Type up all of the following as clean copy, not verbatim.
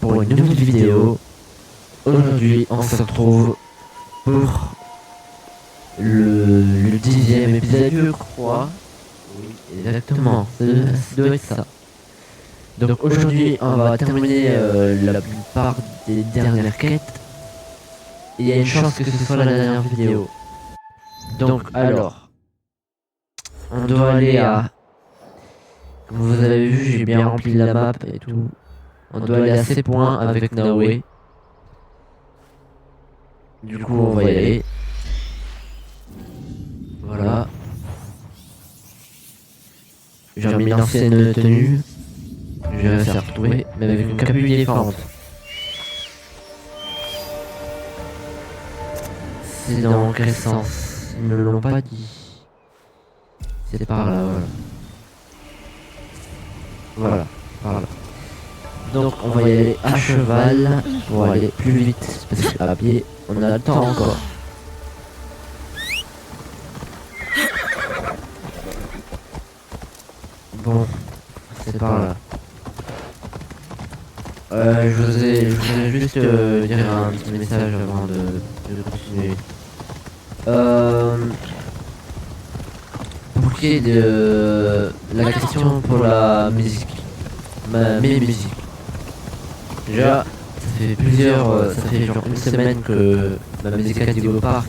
pour une nouvelle vidéo. Aujourd'hui, on se retrouve pour le 10e épisode, je crois. Oui, exactement, ça doit être ça. Donc aujourd'hui, on va terminer la plupart des dernières quêtes. Il y a une chance que ce soit la dernière vidéo. Donc alors, on doit aller à... Comme vous avez vu, j'ai bien rempli la map et tout. On doit aller à ces points avec Naoé. Du coup, on va y aller. Voilà. J'ai remis l'ancienne tenue. J'ai réussi à retrouver, mais avec une capuche différente. C'est dans quel sens? Ils ne l'ont pas dit. C'est par là, voilà. Voilà, par là. Donc on va y aller à cheval pour aller plus vite, parce qu'à pied, on a le temps encore. Bon, c'est par là. Je voudrais juste dire un petit message avant de continuer. Pour ce qui est de la question pour la musique, mes musiques. Déjà, ça fait genre une semaine que ma musique à Diego Park,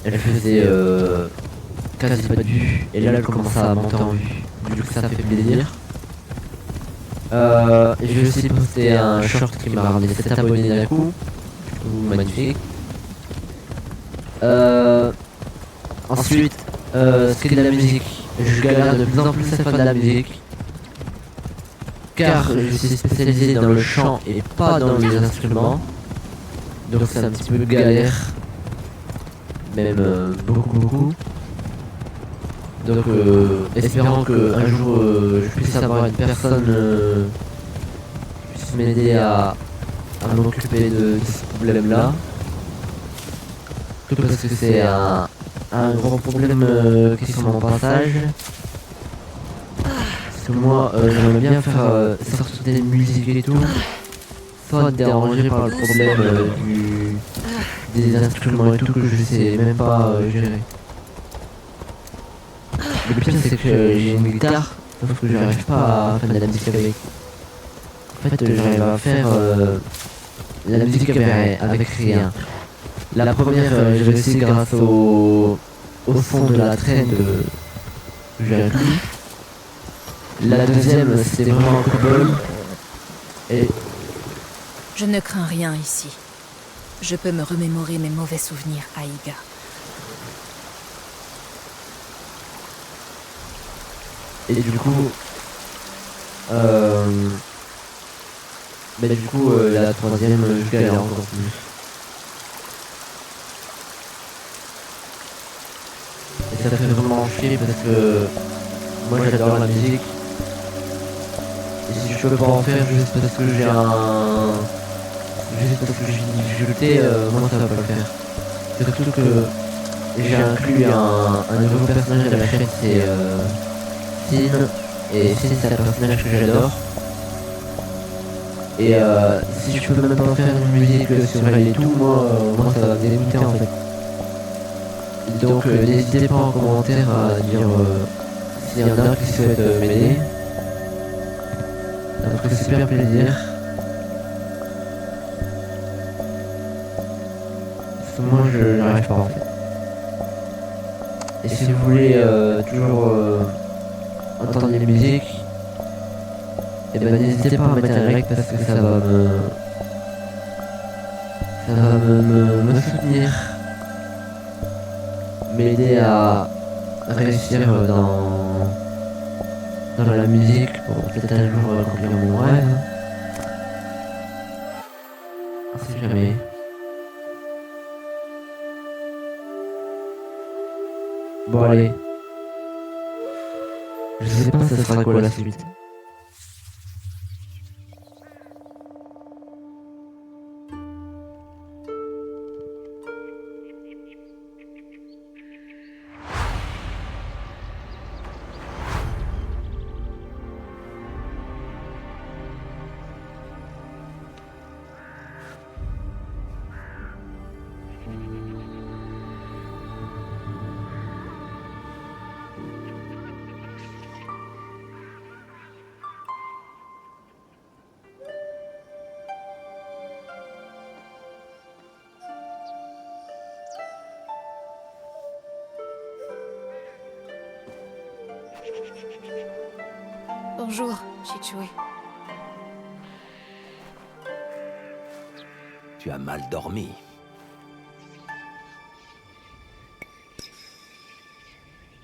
elle faisait quasi pas de vues, et là elle commence à monter en vue. Du coup, ça fait plaisir. Et j'ai aussi posté un short qui m'a ramené 7 abonnés d'un coup. Magnifique. Ensuite, ce qui est de la musique, je galère de plus en plus à faire de la musique. Car je suis spécialisé dans le chant et pas dans les instruments. Donc c'est un petit peu galère. Même beaucoup. Donc espérant qu'un jour je puisse avoir une personne qui puisse m'aider à m'occuper de ce problème là. Tout parce que c'est un gros problème qui est sur mon passage. Parce que moi j'aimerais bien faire sortir des musiques et tout, sans être dérangé par le problème des instruments et tout que je sais même pas gérer. Le pire c'est que j'ai une guitare, sauf que j'arrive pas à faire de la musique avec. En fait j'arrive à faire la musique avec rien. La première j'ai réussi grâce au son de la traîne que j'avais plus. La deuxième c'était vraiment un coup de bol. Et je ne crains rien ici. Je peux me remémorer mes mauvais souvenirs à Iga. Et du coup, la troisième, je galère encore plus. Et ça fait vraiment chier parce que moi j'adore la musique. Et si je peux pas en faire juste parce que j'ai juste parce que j'ai une difficulté, moi ça va pas le faire. Surtout que j'ai inclus un nouveau personnage de la chaîne, c'est Sin. Et Sin c'est un personnage que j'adore. Et si je peux même pas faire une musique sur elle et tout, moi ça va me dégoûter en fait. Donc n'hésitez pas en commentaire à dire s'il y en a qui souhaitent m'aider. Ça me ferait super plaisir. Parce que moi je n'arrive pas en fait. Et si vous voulez toujours entendre les musiques, et ben n'hésitez pas à mettre un like parce que ça va me soutenir, m'aider à réussir dans la musique pour peut-être un jour accomplir mon rêve. On sait jamais. Bon allez. Je sais pas ça sera quoi la suite. Bonjour, Chichue. Tu as mal dormi.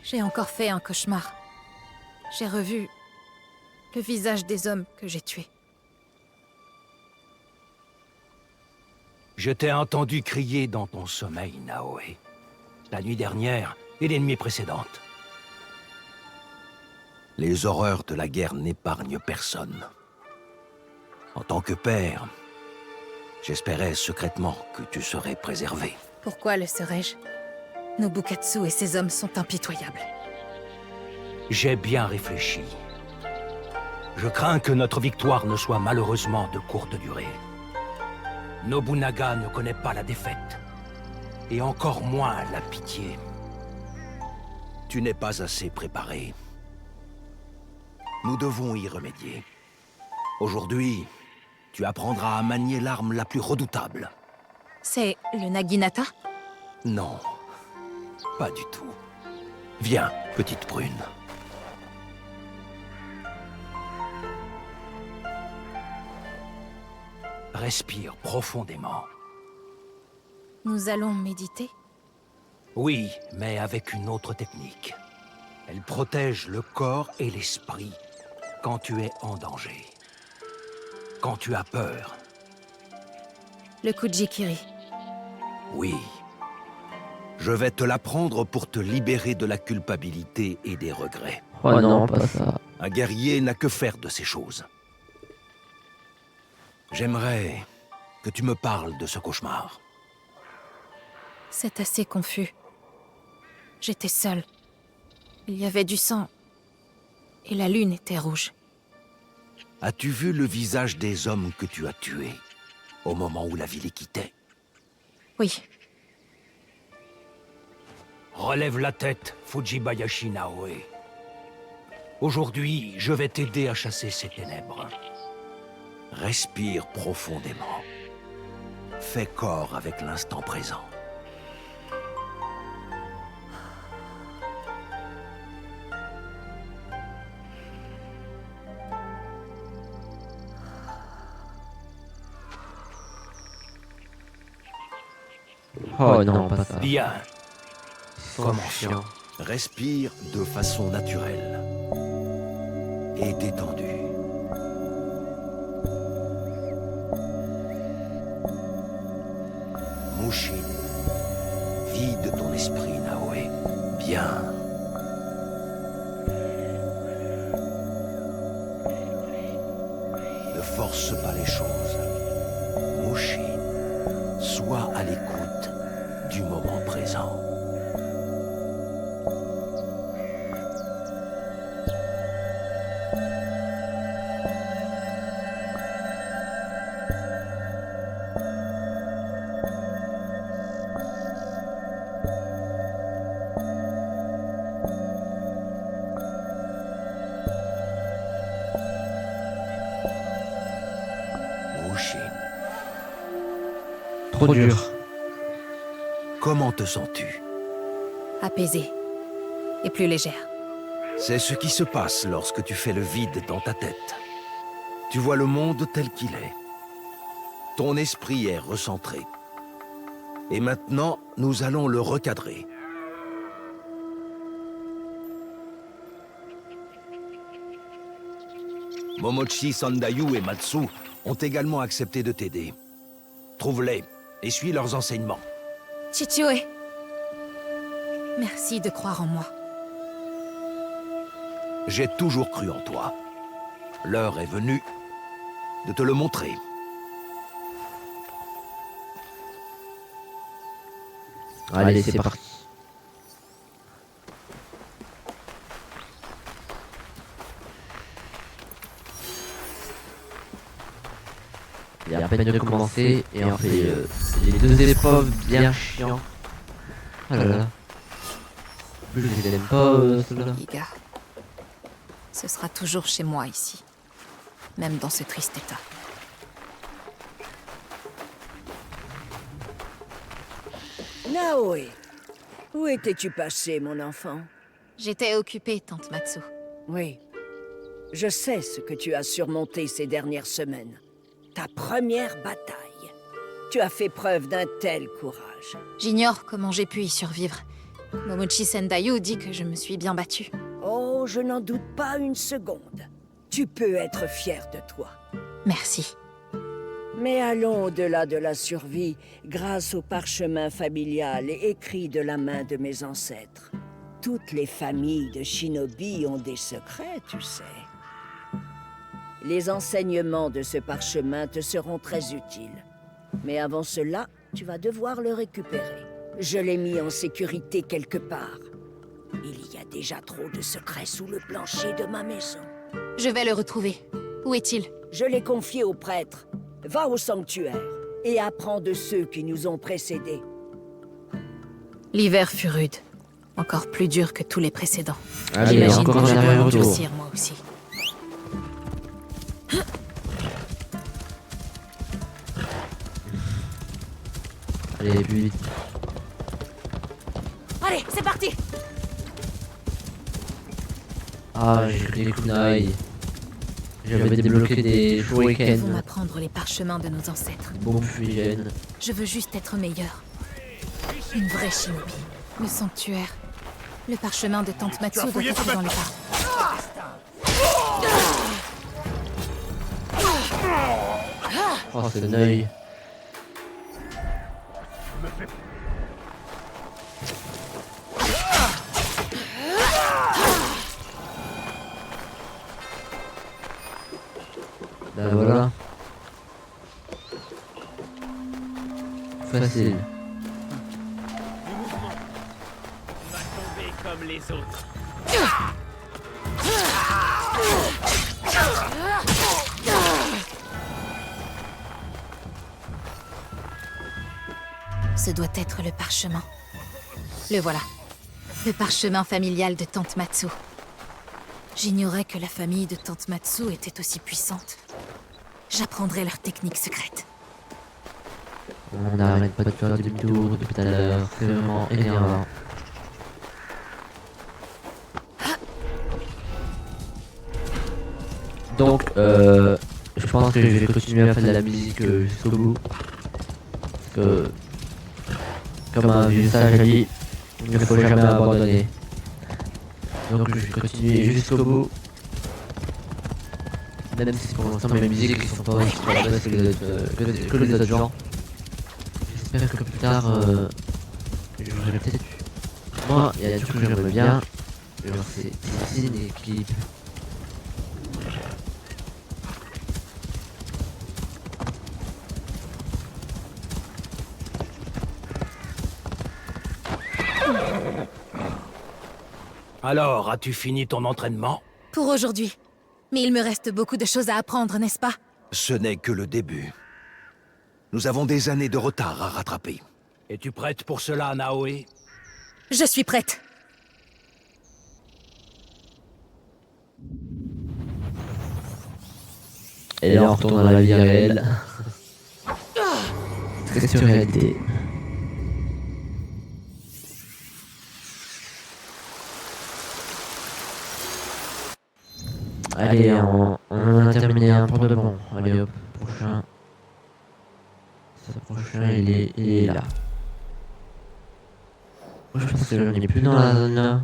J'ai encore fait un cauchemar. J'ai revu le visage des hommes que j'ai tués. Je t'ai entendu crier dans ton sommeil, Naoe. La nuit dernière et les nuits précédentes. Les horreurs de la guerre n'épargnent personne. En tant que père, j'espérais secrètement que tu serais préservé. Pourquoi le serais-je? Nobukatsu et ses hommes sont impitoyables. J'ai bien réfléchi. Je crains que notre victoire ne soit malheureusement de courte durée. Nobunaga ne connaît pas la défaite. Et encore moins la pitié. Tu n'es pas assez préparé. Nous devons y remédier. Aujourd'hui, tu apprendras à manier l'arme la plus redoutable. C'est le Naginata? Non, pas du tout. Viens, petite prune. Respire profondément. Nous allons méditer? Oui, mais avec une autre technique. Elle protège le corps et l'esprit quand tu es en danger. Quand tu as peur, Le Kujikiri. oui. Je vais te l'apprendre pour te libérer de la culpabilité et des regrets. Oh non, pas ça. Un guerrier n'a que faire de ces choses. J'aimerais que tu me parles de ce cauchemar. C'est assez confus. J'étais seule. Il y avait du sang. Et la lune était rouge. As-tu vu le visage des hommes que tu as tués au moment où la ville les quittait? Oui, Relève la tête, Fujibayashi Naoe. Aujourd'hui, je vais t'aider à chasser ces ténèbres. Respire profondément. Fais corps avec l'instant présent. Oh non, pas ça. Bien, Ils sont chiants. respire de façon naturelle. Et détendu. Mushin, vide ton esprit, Naoe. Bien. Ne force pas les choses. Mushin, sois à l'écoute du moment présent. Mushin, Trop dur. comment te sens-tu? apaisée. Et plus légère. C'est ce qui se passe lorsque tu fais le vide dans ta tête. Tu vois le monde tel qu'il est. Ton esprit est recentré. Et maintenant, nous allons le recadrer. Momochi, Sandayu et Matsu ont également accepté de t'aider. Trouve-les et suis leurs enseignements. Chichue! Merci de croire en moi. J'ai toujours cru en toi. L'heure est venue de te le montrer. Allez, c'est parti. Il y a à peine de commencer et on fait les deux épreuves bien chiants. Oh là là. En plus, je les aime pas, ceux-là. Iga. Ce sera toujours chez moi ici. Même dans ce triste état. Naoe, où étais-tu passé, mon enfant? J'étais occupée, tante Matsu. Oui. Je sais ce que tu as surmonté ces dernières semaines. Ta première bataille. Tu as fait preuve d'un tel courage. J'ignore comment j'ai pu y survivre. Momochi Sendayu dit que je me suis bien battue. Oh, je n'en doute pas une seconde. Tu peux être fier de toi. Merci. Mais allons au-delà de la survie grâce au parchemin familial écrit de la main de mes ancêtres. Toutes les familles de shinobi ont des secrets, tu sais. Les enseignements de ce parchemin te seront très utiles. Mais avant cela, tu vas devoir le récupérer. Je l'ai mis en sécurité quelque part. Il y a déjà trop de secrets sous le plancher de ma maison. Je vais le retrouver. Où est-il? Je l'ai confié au prêtre. Va au sanctuaire et apprends de ceux qui nous ont précédés. L'hiver fut rude. Encore plus dur que tous les précédents. Allez, J'imagine encore que un je dois dernier retour. m'endurcir moi aussi. Allez, plus vite. Allez, c'est parti! Ah, j'ai pris des kunai. J'avais débloqué des Ils vont shurikens, m'apprendre les parchemins de nos ancêtres. bombes fumigènes. Je veux juste être meilleure. Une vraie shinobi. Le sanctuaire. Le parchemin de Tante Matsu doit être dans les pas. Oh, c'est œil. Ben voilà. Facile. On va tomber comme les autres. Ce doit être le parchemin. Le voilà. Le parchemin familial de Tante Matsu. J'ignorais que la famille de Tante Matsu était aussi puissante. J'apprendrai leurs techniques secrètes. On n'arrête pas de faire des tours depuis tout à l'heure. C'est vraiment énervant. Donc, je pense que je vais continuer à faire de la musique jusqu'au bout. Parce que, comme un vieux sage a dit, il ne faut jamais abandonner. Donc je vais continuer jusqu'au bout. Même si pour l'instant mes musiques sont pas aussi sur la base que les autres gens. J'espère que plus tard, j'aurai peut-être... Moi, il y a des trucs que j'aimerais bien. Genre c'est des clips. Alors, as-tu fini ton entraînement? Pour aujourd'hui. Mais il me reste beaucoup de choses à apprendre, n'est-ce pas? Ce n'est que le début. Nous avons des années de retard à rattraper. Es-tu prête pour cela, Naoe? Je suis prête. Et là on retourne dans la vie réelle. Très sur réalité. Allez, on a terminé un pour de bon. Allez hop, prochain. Ce prochain il est là. Moi je pense que j'en ai plus dans la zone là.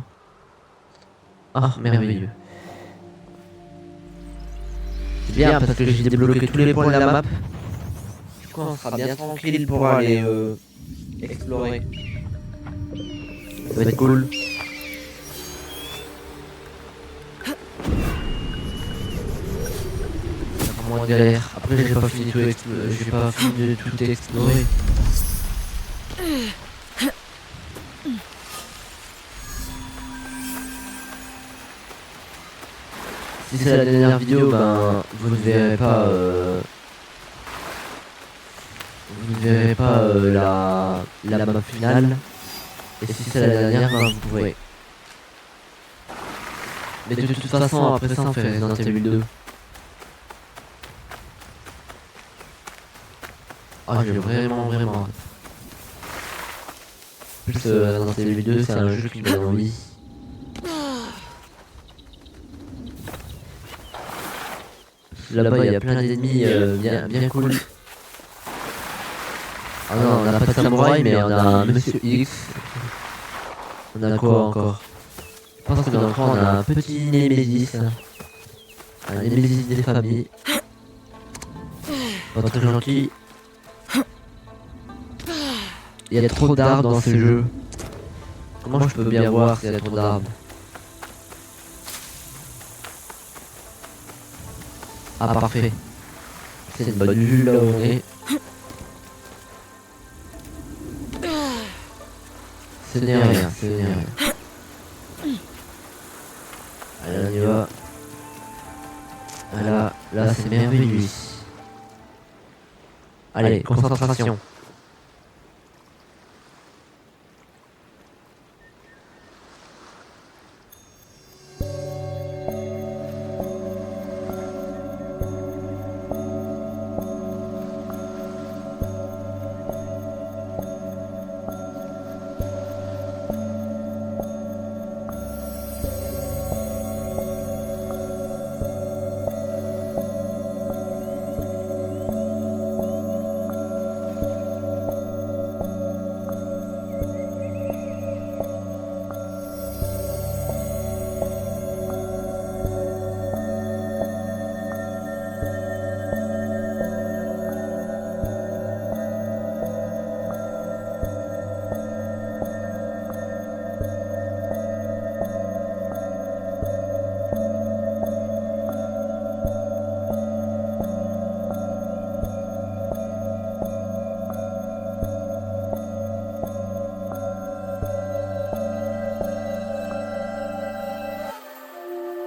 Ah, merveilleux. C'est bien parce que j'ai débloqué tous les points de la map. Du coup on sera bien tranquille pour aller explorer. Ça va être cool. C'est vraiment galère. Après j'ai pas fini de tout explorer. Si c'est la dernière vidéo, ben vous ne verrez pas la map finale. Et si c'est la dernière, ben vous pourrez. Mais de toute façon, après ça on fait Resident Evil 2. Ah j'ai vraiment hâte. En plus Resident Evil 2 c'est un jeu qui me donne envie. là-bas il y a plein d'ennemis bien cool. Ah non, on n'a pas de samouraï, mais on a un Monsieur X. On a quoi encore? Je pense que dans le coin on a un petit Némésis. Un Némésis des familles. Pas très gentil. Il y a trop d'arbres dans ce jeu. Comment je peux bien voir s'il y a trop d'arbres? Ah parfait. C'est une bonne vue là où on est. Ce n'est rien, ce n'est rien. Allez, on y va. Là c'est merveilleux ici. Allez, concentration.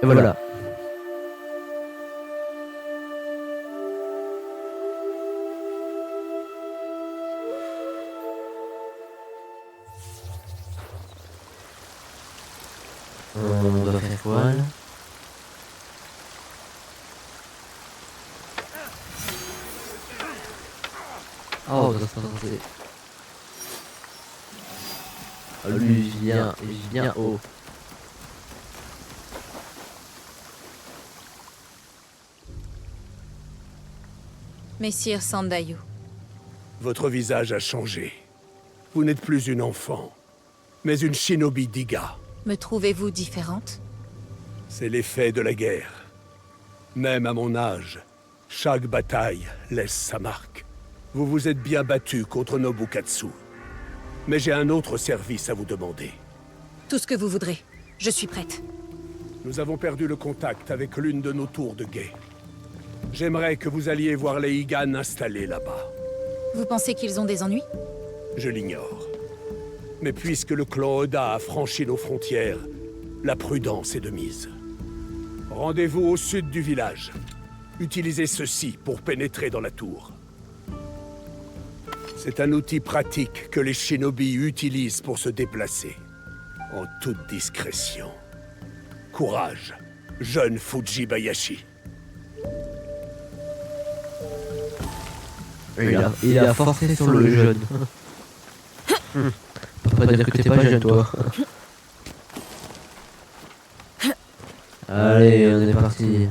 Et voilà. On doit faire quoi là? Oh, ça se passer. Ah, lui, il vient haut. Messire Sandayu, Votre visage a changé. Vous n'êtes plus une enfant, mais une shinobi d'Iga. me trouvez-vous différente? C'est l'effet de la guerre. Même à mon âge, chaque bataille laisse sa marque. Vous vous êtes bien battu contre Nobukatsu. Mais j'ai un autre service à vous demander. Tout ce que vous voudrez. Je suis prête. Nous avons perdu le contact avec l'une de nos tours de guet. J'aimerais que vous alliez voir les Higan installés là-bas. Vous pensez qu'ils ont des ennuis? Je l'ignore. Mais puisque le clan Oda a franchi nos frontières, la prudence est de mise. Rendez-vous au sud du village. Utilisez ceci pour pénétrer dans la tour. C'est un outil pratique que les shinobi utilisent pour se déplacer. En toute discrétion. Courage, jeune Fujibayashi. Il a forcé sur le jeune. On peut pas dire que t'es pas jeune, toi. Allez, on est parti.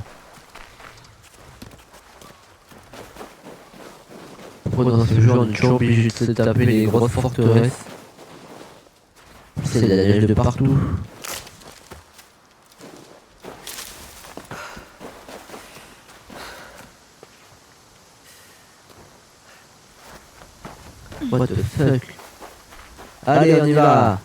Pourquoi dans ce jeu on est toujours obligé de se taper les grosses forteresses? C'est de la neige de partout. What the fuck? Allez, on y va!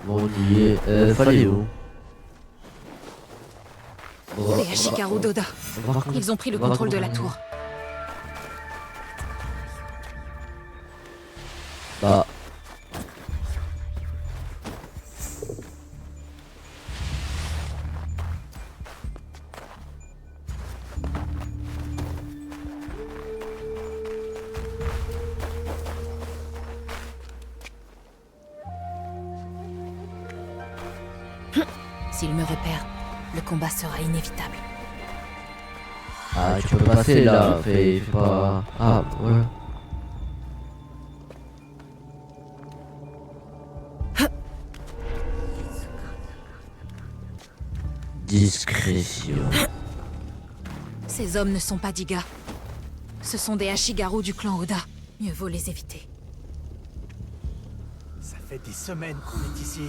Bon, on y est. Fallait où? Les Ashikaru d'Oda. Ils ont pris le contrôle de la tour. Bah. S'il me repère, le combat sera inévitable. Ah, tu peux passer là, fais pas... Ah, voilà. Discrétion. Ces hommes ne sont pas d'Iga. Ce sont des Ashigaru du clan Oda. Mieux vaut les éviter. Ça fait des semaines qu'on est ici.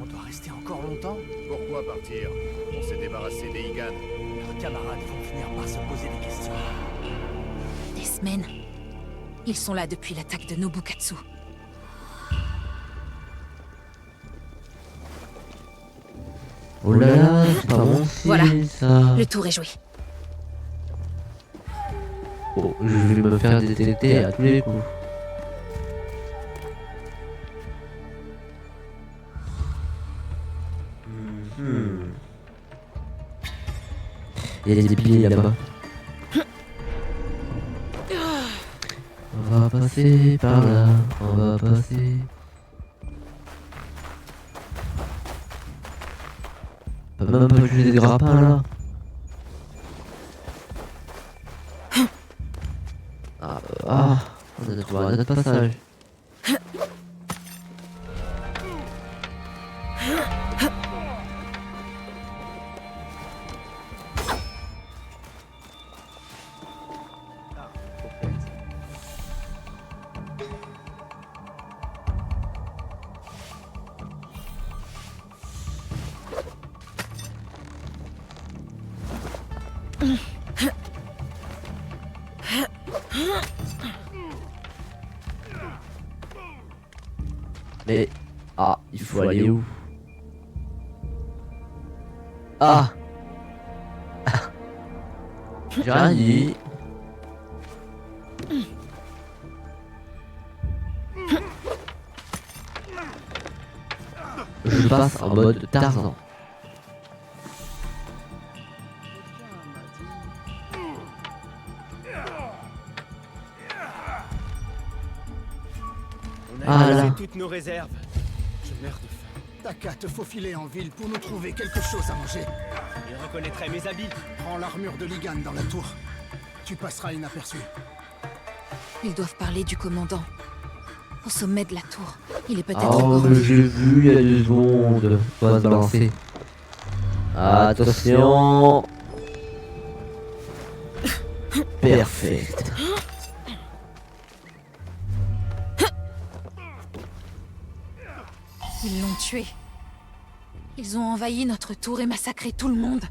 On doit rester encore longtemps? Pourquoi partir? On s'est débarrassé des Higan. Leurs camarades vont finir par se poser des questions. Des semaines. Ils sont là depuis l'attaque de Nobukatsu. Oh là là, c'est pas bon signe, Voilà. ça. Le tour est joué. Oh, je vais me faire détecter à tous les coups. Il y a des billets là-bas. On va passer par là, on va passer. On peut même pas utiliser des grappins là. On a trouvé un autre passage. Mais... Ah, il faut aller où? Ah! J'ai rien dit. Je passe en mode Tarzan. On a Ah épuisé là. toutes nos réserves. Je meurs de faim. T'as qu'à te faufiler en ville pour nous trouver quelque chose à manger. Il reconnaîtrait mes habits. Prends l'armure de Ligan dans la tour. Tu passeras inaperçu. Ils doivent parler du commandant. Au sommet de la tour. Il est peut-être Oh, encore... mais j'ai vu il y a 2 secondes. On va se balancer. Attention. Perfect. Ils l'ont tué. Ils ont envahi notre tour et massacré tout le monde.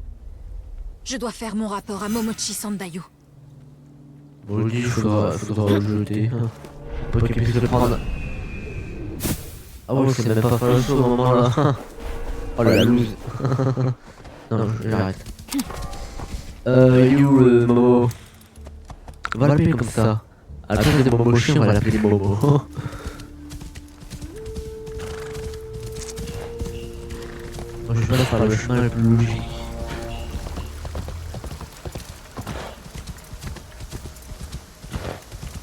Je dois faire mon rapport à Momochi Sandayu. Bon, je dis, faudra le jeter. Pour qu'il puisse le prendre. Ah ouais, je sais même pas faire le saut au moment là. Oh la loose. Non, j'arrête. You le Momo. On va l'appeler comme ça. À la place des Momochi, on va l'appeler Momo. Moi je vais pas faire le chemin le plus logique.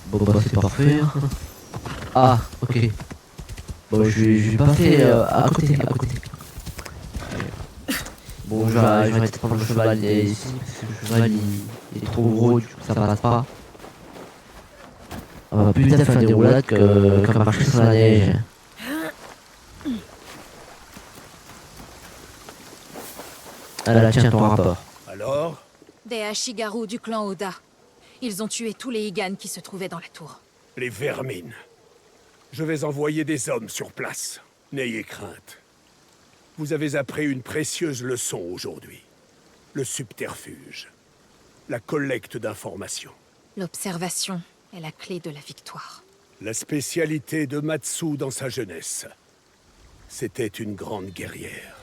Bon bah c'est parfait. Ah ok. Bon je vais passer à côté. Bon je vais arrêter de prendre le cheval ici parce que le cheval il est trop gros, du coup ça passe pas. On va plus faire des roulades que marcher sur la neige. Ah là tiens ton rapport. Alors? Des Ashigaru du clan Oda. Ils ont tué tous les Higan qui se trouvaient dans la tour. Les vermines. Je vais envoyer des hommes sur place. N'ayez crainte. Vous avez appris une précieuse leçon aujourd'hui. Le subterfuge. La collecte d'informations. L'observation est la clé de la victoire. La spécialité de Matsu dans sa jeunesse. C'était une grande guerrière.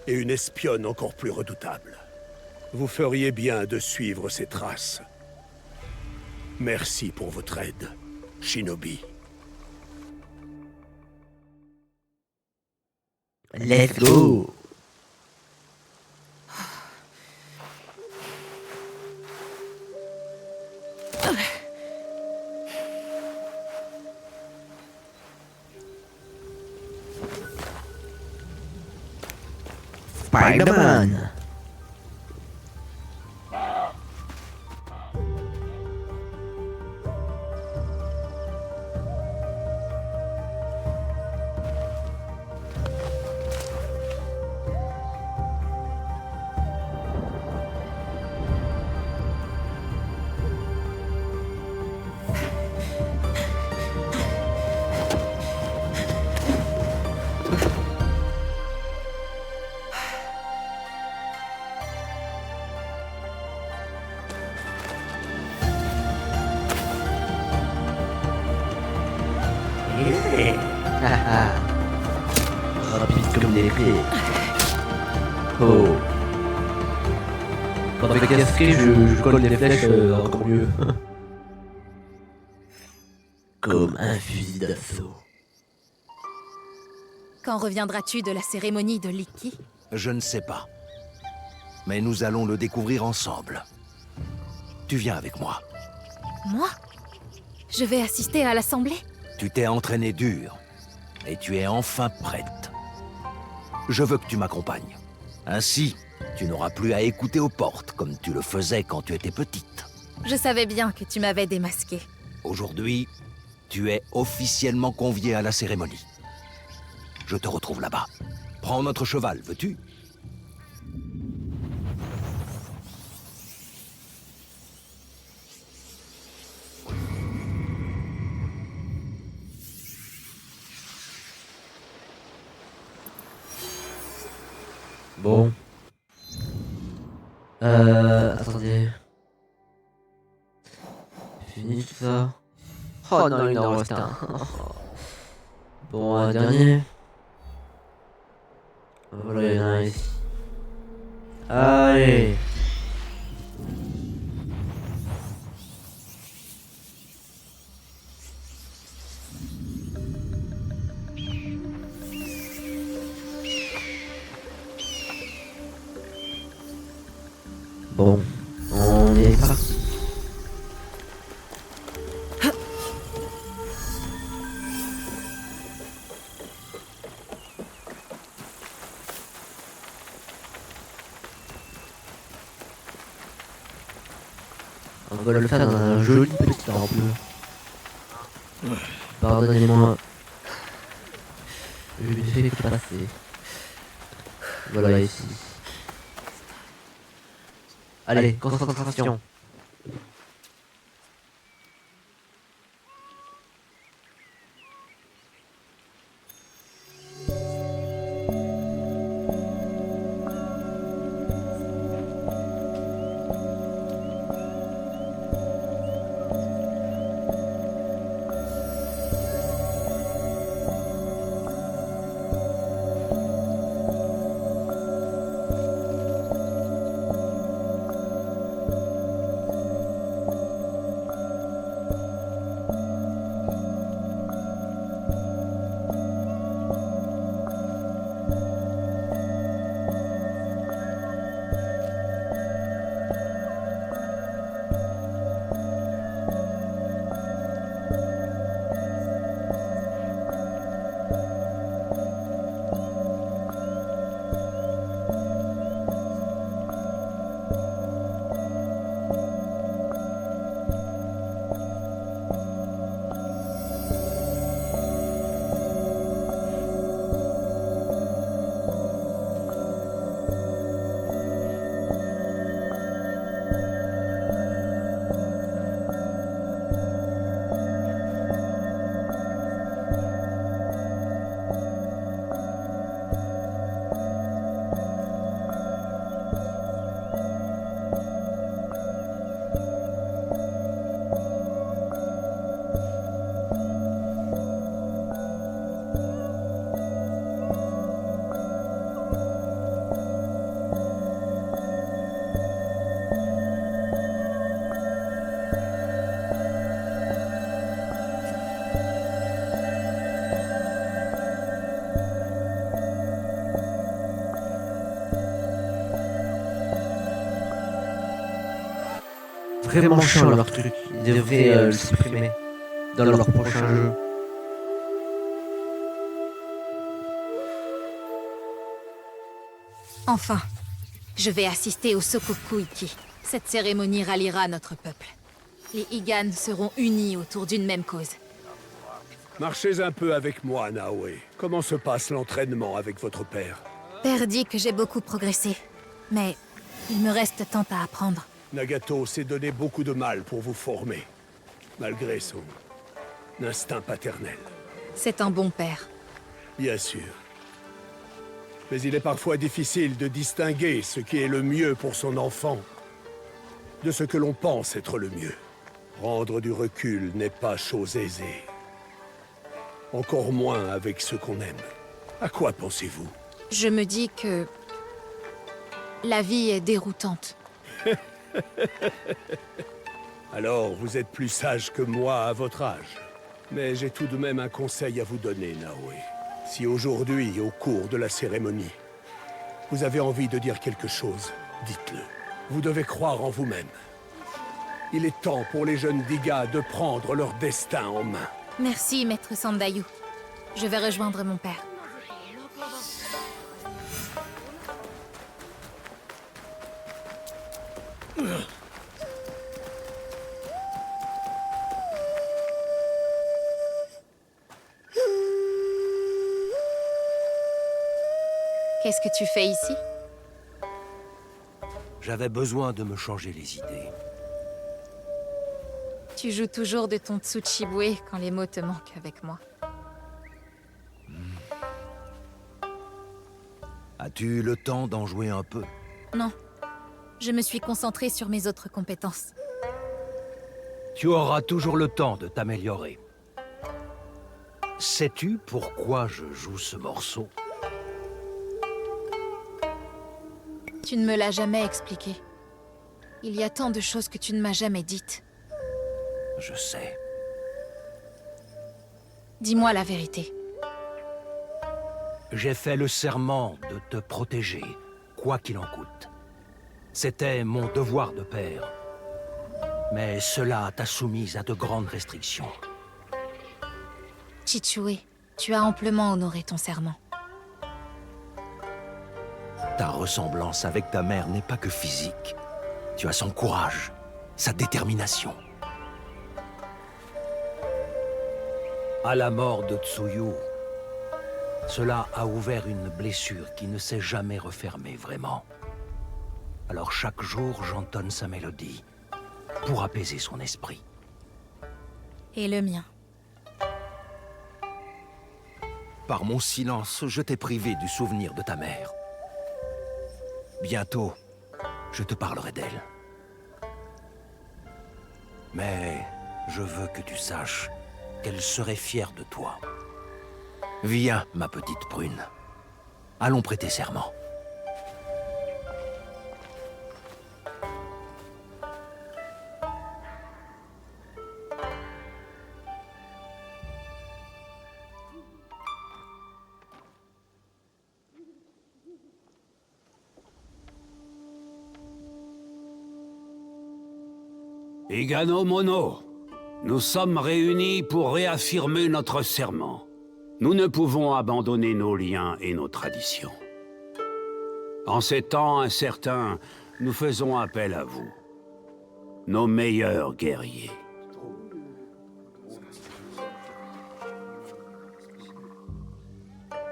Et une espionne encore plus redoutable. Vous feriez bien de suivre ses traces. Merci pour votre aide, Shinobi. Let's go. Spider-Man. Rapide comme des clés. Oh. Quand avec casqué, je colle des flèches encore mieux. Comme un fusil d'assaut. Quand reviendras-tu de la cérémonie de Licky? Je ne sais pas. Mais nous allons le découvrir ensemble. Tu viens avec moi. Moi? Je vais assister à l'assemblée? Tu t'es entraîné dur. Et tu es enfin prête. Je veux que tu m'accompagnes. Ainsi, tu n'auras plus à écouter aux portes comme tu le faisais quand tu étais petite. Je savais bien que tu m'avais démasqué. Aujourd'hui, tu es officiellement convié à la cérémonie. Je te retrouve là-bas. Prends notre cheval, veux-tu? Bon. Attendez. Fini tout ça. Oh non, il en reste un. Bon, un dernier. Voilà, il y en a un ici. Allez. Bon, on est parti. On va le faire dans un joli petit temple. Pardonnez-moi. Je ne fais que passer. Voilà ici. Allez, concentration. Vraiment chiant leur truc. Ils devraient le supprimer dans leur prochain jeu. Enfin, je vais assister au Sokokuiki. Cette cérémonie ralliera notre peuple. Les Higan seront unis autour d'une même cause. Marchez un peu avec moi, Naoe. Comment se passe l'entraînement avec votre père? Père dit que j'ai beaucoup progressé, mais il me reste tant à apprendre. Nagato s'est donné beaucoup de mal pour vous former, malgré son instinct paternel. C'est un bon père. Bien sûr. Mais il est parfois difficile de distinguer ce qui est le mieux pour son enfant de ce que l'on pense être le mieux. Prendre du recul n'est pas chose aisée. Encore moins avec ce qu'on aime. À quoi pensez-vous? Je me dis que... la vie est déroutante. Alors, vous êtes plus sage que moi à votre âge. Mais j'ai tout de même un conseil à vous donner, Naoe. Si aujourd'hui, au cours de la cérémonie, vous avez envie de dire quelque chose, dites-le. Vous devez croire en vous-même. Il est temps pour les jeunes Diga de prendre leur destin en main. Merci, maître Sandayu. Je vais rejoindre mon père. Qu'est-ce que tu fais ici? J'avais besoin de me changer les idées. Tu joues toujours de ton Tsuchibue quand les mots te manquent avec moi. As-tu eu le temps d'en jouer un peu? Non. Je me suis concentrée sur mes autres compétences. Tu auras toujours le temps de t'améliorer. Sais-tu pourquoi je joue ce morceau? Tu ne me l'as jamais expliqué. Il y a tant de choses que tu ne m'as jamais dites. Je sais. Dis-moi la vérité. J'ai fait le serment de te protéger, quoi qu'il en coûte. C'était mon devoir de père. Mais cela t'a soumise à de grandes restrictions. Chichue, tu as amplement honoré ton serment. Ta ressemblance avec ta mère n'est pas que physique. Tu as son courage, sa détermination. À la mort de Tsuyu, cela a ouvert une blessure qui ne s'est jamais refermée vraiment. Alors chaque jour, j'entonne sa mélodie pour apaiser son esprit. Et le mien. Par mon silence, je t'ai privé du souvenir de ta mère. Bientôt, je te parlerai d'elle. Mais je veux que tu saches qu'elle serait fière de toi. Viens, ma petite prune. Allons prêter serment. Higano Mono, nous sommes réunis pour réaffirmer notre serment. Nous ne pouvons abandonner nos liens et nos traditions. En ces temps incertains, nous faisons appel à vous, nos meilleurs guerriers.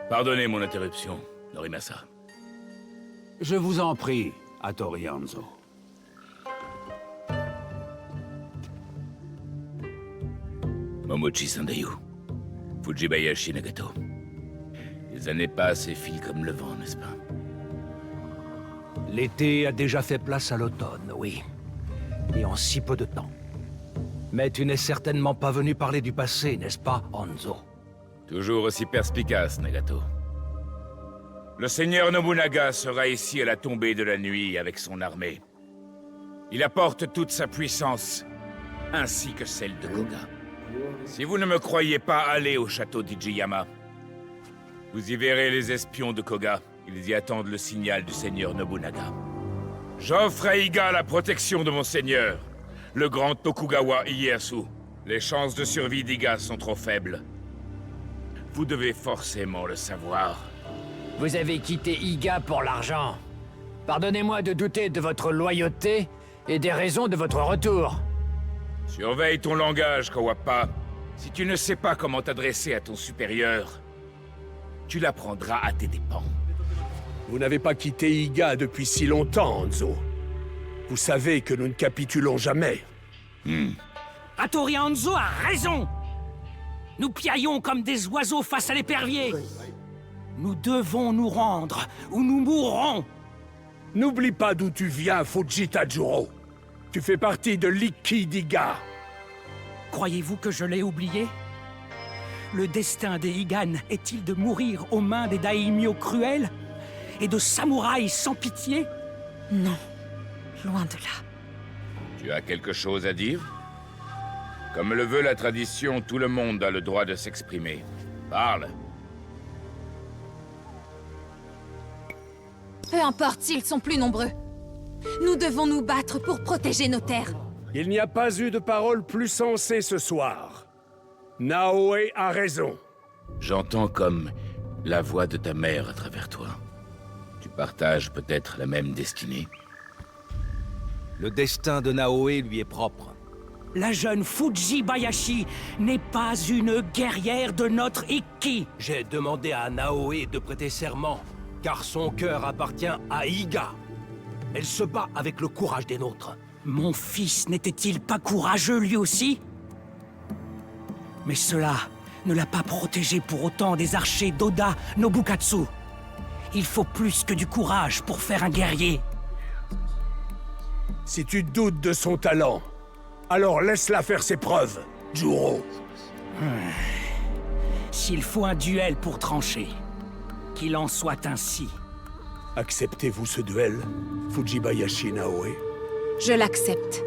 Pardonnez mon interruption, Norimasa. Je vous en prie, Hattori Hanzo. Momochi Sandayu, Fujibayashi Nagato. Les années passent et filent comme le vent, n'est-ce pas? L'été a déjà fait place à l'automne, oui. Et en si peu de temps. Mais tu n'es certainement pas venu parler du passé, n'est-ce pas, Hanzo? Toujours aussi perspicace, Nagato. Le seigneur Nobunaga sera ici à la tombée de la nuit avec son armée. Il apporte toute sa puissance, ainsi que celle de Koga. Si vous ne me croyez pas aller au château d'Ijiyama, vous y verrez les espions de Koga. Ils y attendent le signal du seigneur Nobunaga. J'offre à Iga la protection de mon seigneur, le grand Tokugawa Ieyasu. Les chances de survie d'Iga sont trop faibles. Vous devez forcément le savoir. Vous avez quitté Iga pour l'argent. Pardonnez-moi de douter de votre loyauté et des raisons de votre retour. Surveille ton langage, Kawappa. Si tu ne sais pas comment t'adresser à ton supérieur, tu l'apprendras à tes dépens. Vous n'avez pas quitté Iga depuis si longtemps, Hanzo. Vous savez que nous ne capitulons jamais. Hattori Hanzo a raison. Nous piaillons comme des oiseaux face à l'épervier. Nous devons nous rendre, ou nous mourrons. N'oublie pas d'où tu viens, Fujita Juro. Tu fais partie de l'Ikki d'Iga. Croyez-vous que je l'ai oublié? Le destin des Higan est-il de mourir aux mains des daimyo cruels et de samouraïs sans pitié? Non, loin de là. Tu as quelque chose à dire? Comme le veut la tradition, tout le monde a le droit de s'exprimer. Parle. Peu importe s'ils sont plus nombreux. Nous devons nous battre pour protéger nos terres. Il n'y a pas eu de parole plus sensée ce soir. Naoe a raison. J'entends comme la voix de ta mère à travers toi. Tu partages peut-être la même destinée? Le destin de Naoe lui est propre. La jeune Fujibayashi n'est pas une guerrière de notre Ikki. J'ai demandé à Naoe de prêter serment, car son cœur appartient à Iga. Elle se bat avec le courage des nôtres. Mon fils n'était-il pas courageux lui aussi? Mais cela ne l'a pas protégé pour autant des archers d'Oda Nobukatsu. Il faut plus que du courage pour faire un guerrier. Si tu doutes de son talent, alors laisse-la faire ses preuves, Juro. S'il faut un duel pour trancher, qu'il en soit ainsi. Acceptez-vous ce duel, Fujibayashi Naoe? Je l'accepte.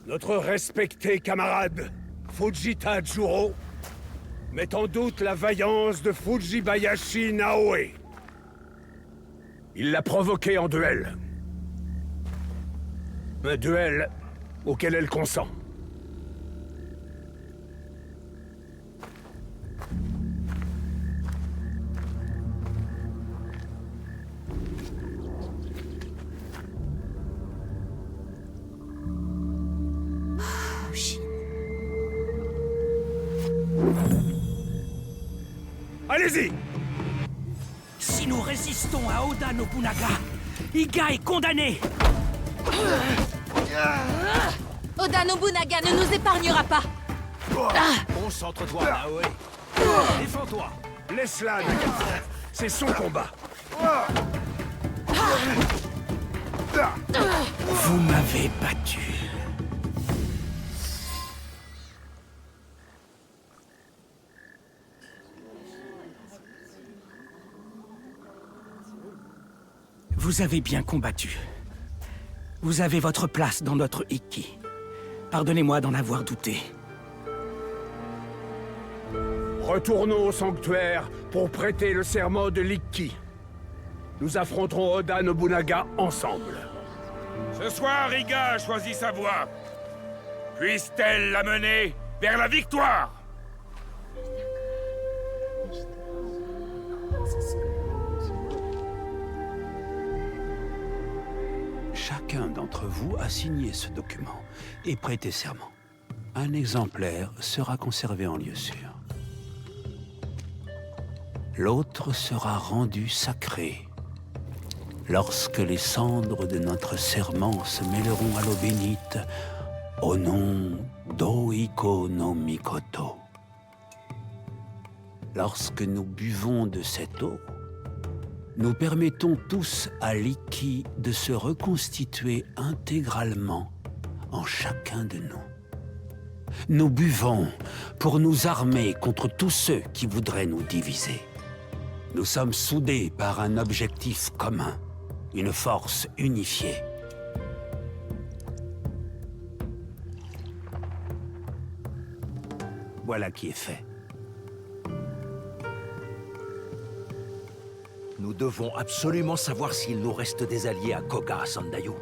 Notre respecté camarade, Fujita Juro, met en doute la vaillance de Fujibayashi Naoe. Il l'a provoquée en duel. Un duel auquel elle consent. Allez-y! Si nous résistons à Oda Nobunaga, Iga est condamné! Oda Nobunaga ne nous épargnera pas. Concentre-toi, Naoe. Défends-toi. Laisse-la, Nagata. C'est son combat. Vous m'avez battu. Vous avez bien combattu. Vous avez votre place dans notre Ikki. Pardonnez-moi d'en avoir douté. Retournons au sanctuaire pour prêter le serment de l'Ikki. Nous affronterons Oda Nobunaga ensemble. Ce soir, Iga a choisi sa voie. Puisse-t-elle la mener vers la victoire? Chacun d'entre vous a signé ce document et prêté serment. Un exemplaire sera conservé en lieu sûr. L'autre sera rendu sacré lorsque les cendres de notre serment se mêleront à l'eau bénite au nom d'Oiko no Mikoto. Lorsque nous buvons de cette eau, nous permettons tous à l'Ikki de se reconstituer intégralement en chacun de nous. Nous buvons pour nous armer contre tous ceux qui voudraient nous diviser. Nous sommes soudés par un objectif commun, une force unifiée. Voilà qui est fait. Nous devons absolument savoir s'il nous reste des alliés à Koga, Sandayu.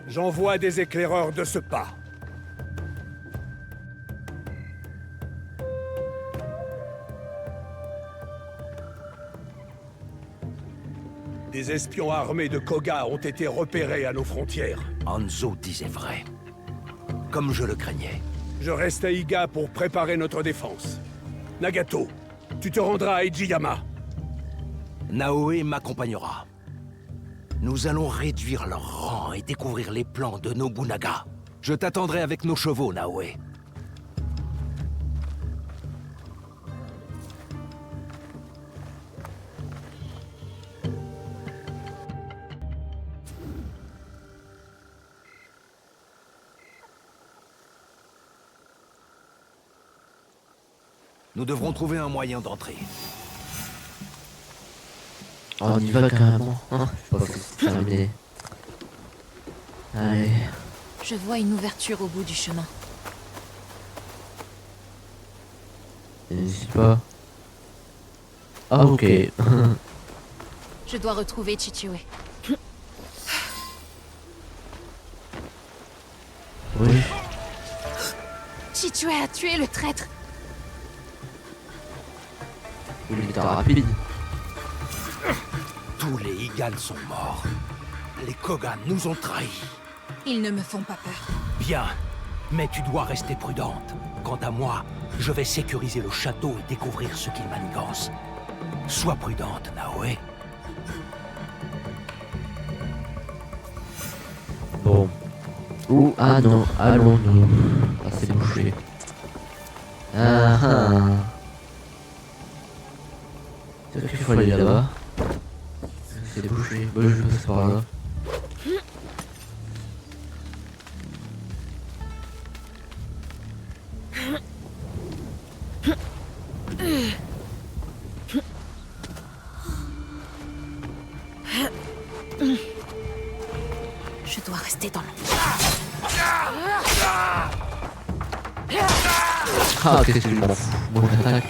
J'envoie des éclaireurs de ce pas. Des espions armés de Koga ont été repérés à nos frontières. Hanzo disait vrai. Comme je le craignais. Je reste à Iga pour préparer notre défense. Nagato, tu te rendras à Ijiyama. Naoe m'accompagnera. Nous allons réduire leur rang et découvrir les plans de Nobunaga. Je t'attendrai avec nos chevaux, Naoe. Nous devrons trouver un moyen d'entrer. On y va carrément. Hein, je sais pas si c'est terminé. Allez. Je vois une ouverture au bout du chemin. N'hésite pas. Ah ok. Je dois retrouver Chichiwe. Oui. Chichiwe a tué le traître. Il était rapide. Tous les Igans sont morts. Les Koga nous ont trahis. Ils ne me font pas peur. Bien, mais tu dois rester prudente. Quant à moi, je vais sécuriser le château et découvrir ce qu'il manigance. Sois prudente, Naoe. Bon. Où ah non, allons-nous. Ah c'est bouché. Ah ah. C'est qu'il faut aller là-bas. C'est bouché. Bah je passe par là. Je dois rester dans l'ombre. Ah qu'est-ce que je m'en fous. Moi j'attaque.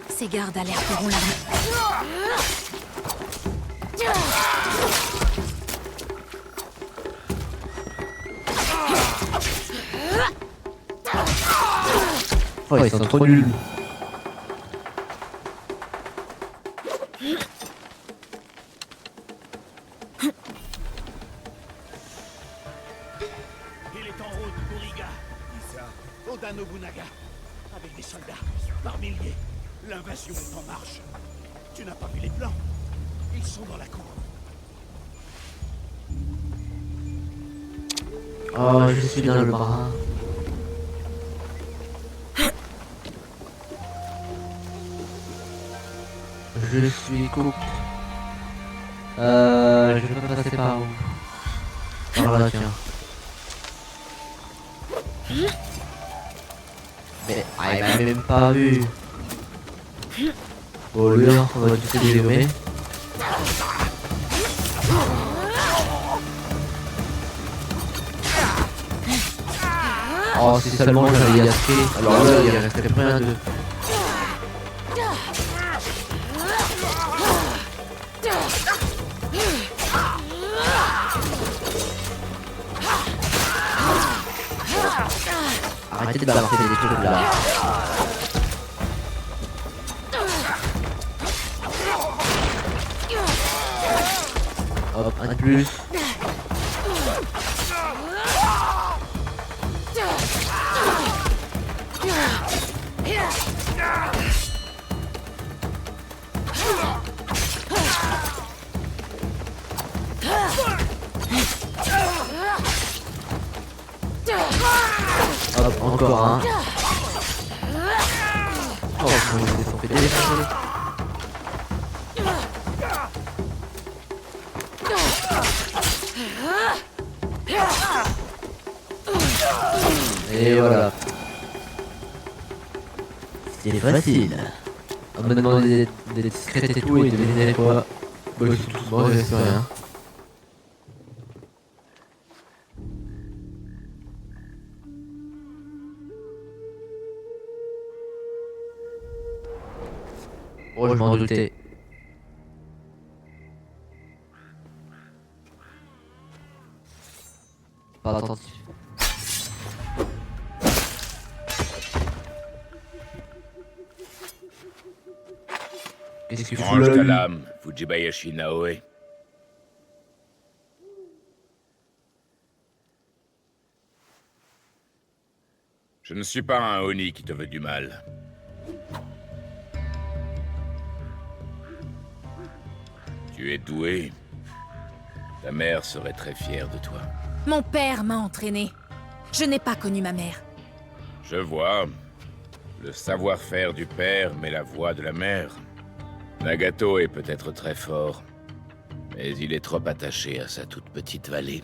Ces gardes alerteront l'armée. Oh ils sont trop nuls. Il est en route pour Iga. Issa, Oda Nobunaga. Avec des soldats, par milliers. L'invasion est en marche. Tu n'as pas vu les plans? Ils sont dans la cour. Oh je suis dans le bras. Je suis coupé. Je peux passer par où? Par là, tiens. Mais ah, il m'a même pas vu. Bon, lui, on va tout dégommer. Oh, si seulement j'avais Yasuke. Alors là, il restait plus rien de. Arrêtez de balancer des trucs là. Hop, un de plus. Hop, encore un. Oh, ils sont fait défoncer. Et voilà. C'est facile. On me demandait des secrets et tout et devinez quoi. Bon, je sais rien. Oh, je m'en doutais. Pas attentif. Qu'est-ce que tu fous Range là, ta lui? lame, Fujibayashi Naoe. Je ne suis pas un Oni qui te veut du mal. Tu es doué. Ta mère serait très fière de toi. Mon père m'a entraîné. Je n'ai pas connu ma mère. Je vois. Le savoir-faire du père, mais la voix de la mère. Nagato est peut-être très fort, mais il est trop attaché à sa toute petite vallée.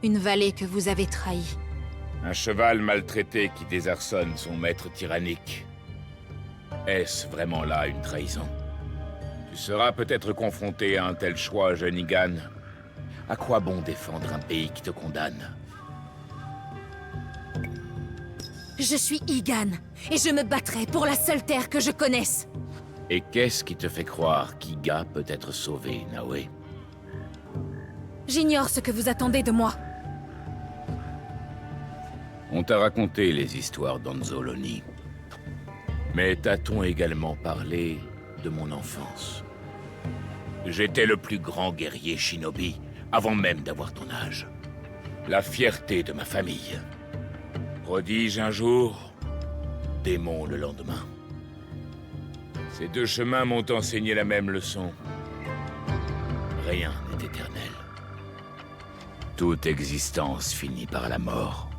Une vallée que vous avez trahie. Un cheval maltraité qui désarçonne son maître tyrannique. Est-ce vraiment là une trahison? Tu seras peut-être confronté à un tel choix, jeune Igan. À quoi bon défendre un pays qui te condamne? Je suis Igan, et je me battrai pour la seule terre que je connaisse. Et qu'est-ce qui te fait croire qu'Iga peut être sauvé, Naoe? J'ignore ce que vous attendez de moi. On t'a raconté les histoires d'Anzoloni. Mais t'a-t-on également parlé de mon enfance? J'étais le plus grand guerrier shinobi, avant même d'avoir ton âge. La fierté de ma famille. Prodige un jour, démon le lendemain. Ces deux chemins m'ont enseigné la même leçon. Rien n'est éternel. Toute existence finit par la mort.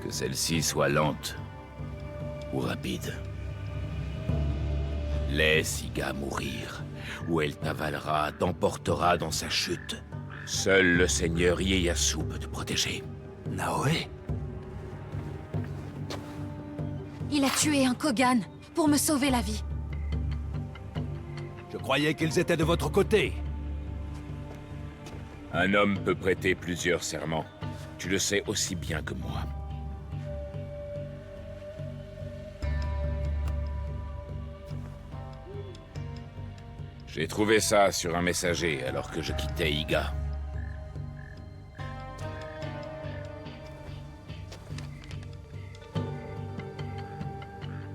Que celle-ci soit lente ou rapide. Laisse Iga mourir, ou elle t'avalera, t'emportera dans sa chute. Seul le seigneur Ieyasu peut te protéger. Naoe? Il a tué un Kogan pour me sauver la vie. Je croyais qu'ils étaient de votre côté. Un homme peut prêter plusieurs serments. Tu le sais aussi bien que moi. J'ai trouvé ça sur un messager alors que je quittais Iga.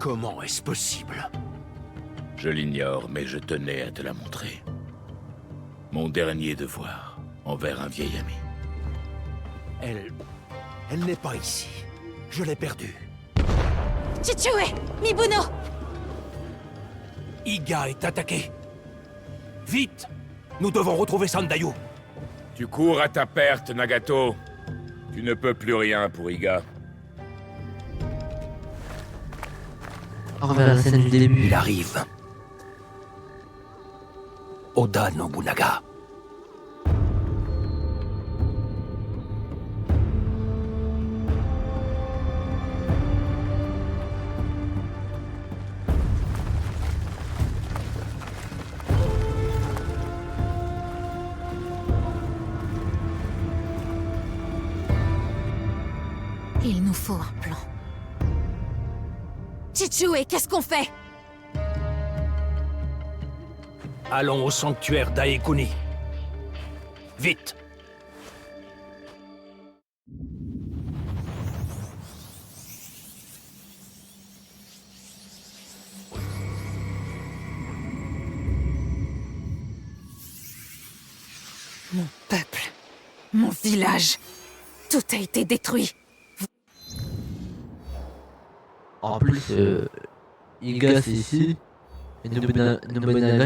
Comment est-ce possible? Je l'ignore, mais je tenais à te la montrer. Mon dernier devoir envers un vieil ami. Elle n'est pas ici. Je l'ai perdue. Chichue! Mibuno! Iga est attaquée. Vite! Nous devons retrouver Sandayu. Tu cours à ta perte, Nagato. Tu ne peux plus rien pour Iga. On revient à la scène du début. Il arrive. Oda Nobunaga. Il nous faut un plan. Chichue, qu'est-ce qu'on fait? Allons au sanctuaire d'Aekuni. Vite! Mon peuple, mon village, tout a été détruit. En plus, Iga c'est ici. Et Nobunaga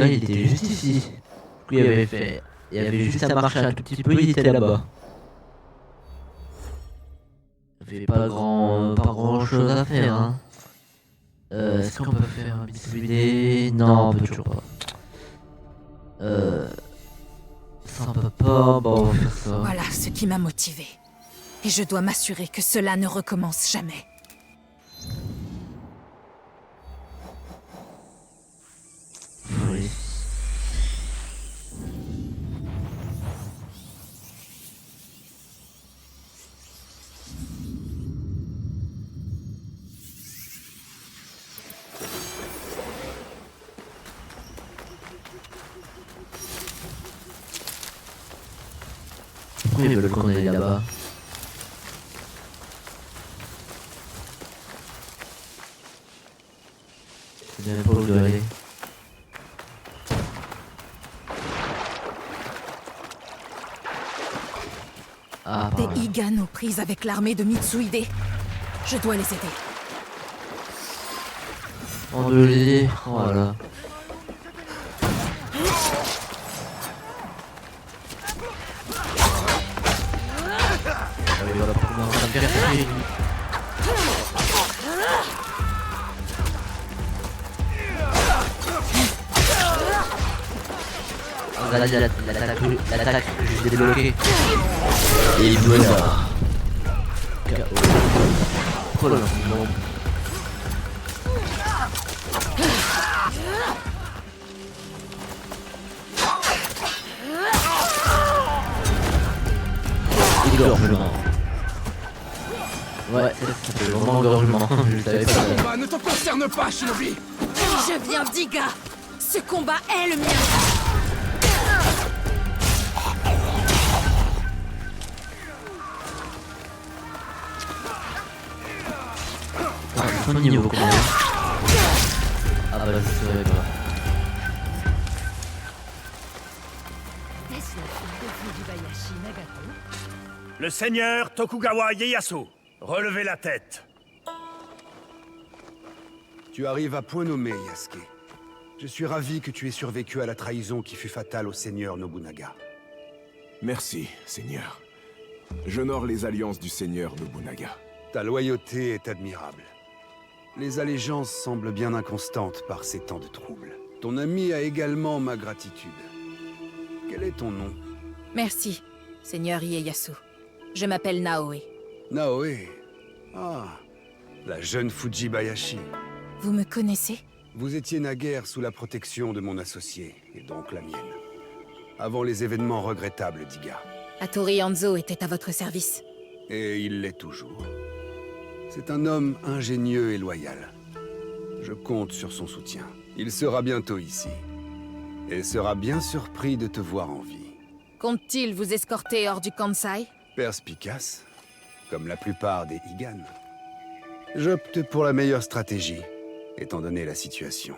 il était juste ici. Du coup il y avait juste à marcher un tout petit peu, il était là-bas. Il n'y avait pas grand chose à faire hein. Est-ce qu'on peut faire un biscuit? Non, on peut toujours pas. Ça on peut pas, bon on va faire ça. Voilà ce qui m'a motivé. Et je dois m'assurer que cela ne recommence jamais. Oui. Pourquoi ils veulent qu'on aille là-bas? C'est même pas où je dois aller. Ah, par là. Des Higan aux prises avec l'armée de Mitsuhide. Je dois les aider. On doit l'aider. Voilà. Il va pas commencer à me faire chier. Là, l'attaque que j'ai débloquée. Et il doit ça. Oh là, non. Égorgement. Ouais, ça fait vraiment engorgement. Je savais pas. Ce combat ne te concerne pas, Shinobi. Je viens d'Iga. Ce combat est le mien. Son niveau combien? Ah bah je savais pas. Le seigneur Tokugawa Ieyasu, relevez la tête. Tu arrives à point nommé, Yasuke. Je suis ravi que tu aies survécu à la trahison qui fut fatale au seigneur Nobunaga. Merci, Seigneur. J'honore les alliances du Seigneur Nobunaga. Ta loyauté est admirable. Les allégeances semblent bien inconstantes par ces temps de troubles. Ton ami a également ma gratitude. Quel est ton nom? Merci, Seigneur Ieyasu. Je m'appelle Naoe. Naoe. Ah, la jeune Fujibayashi. Vous me connaissez? Vous étiez naguère sous la protection de mon associé, et donc la mienne. Avant les événements regrettables d'Iga. Hattori Hanzo était à votre service. Et il l'est toujours. C'est un homme ingénieux et loyal. Je compte sur son soutien. Il sera bientôt ici. Et sera bien surpris de te voir en vie. Compte-t-il vous escorter hors du Kansai? Perspicace, comme la plupart des Higan. J'opte pour la meilleure stratégie, étant donné la situation.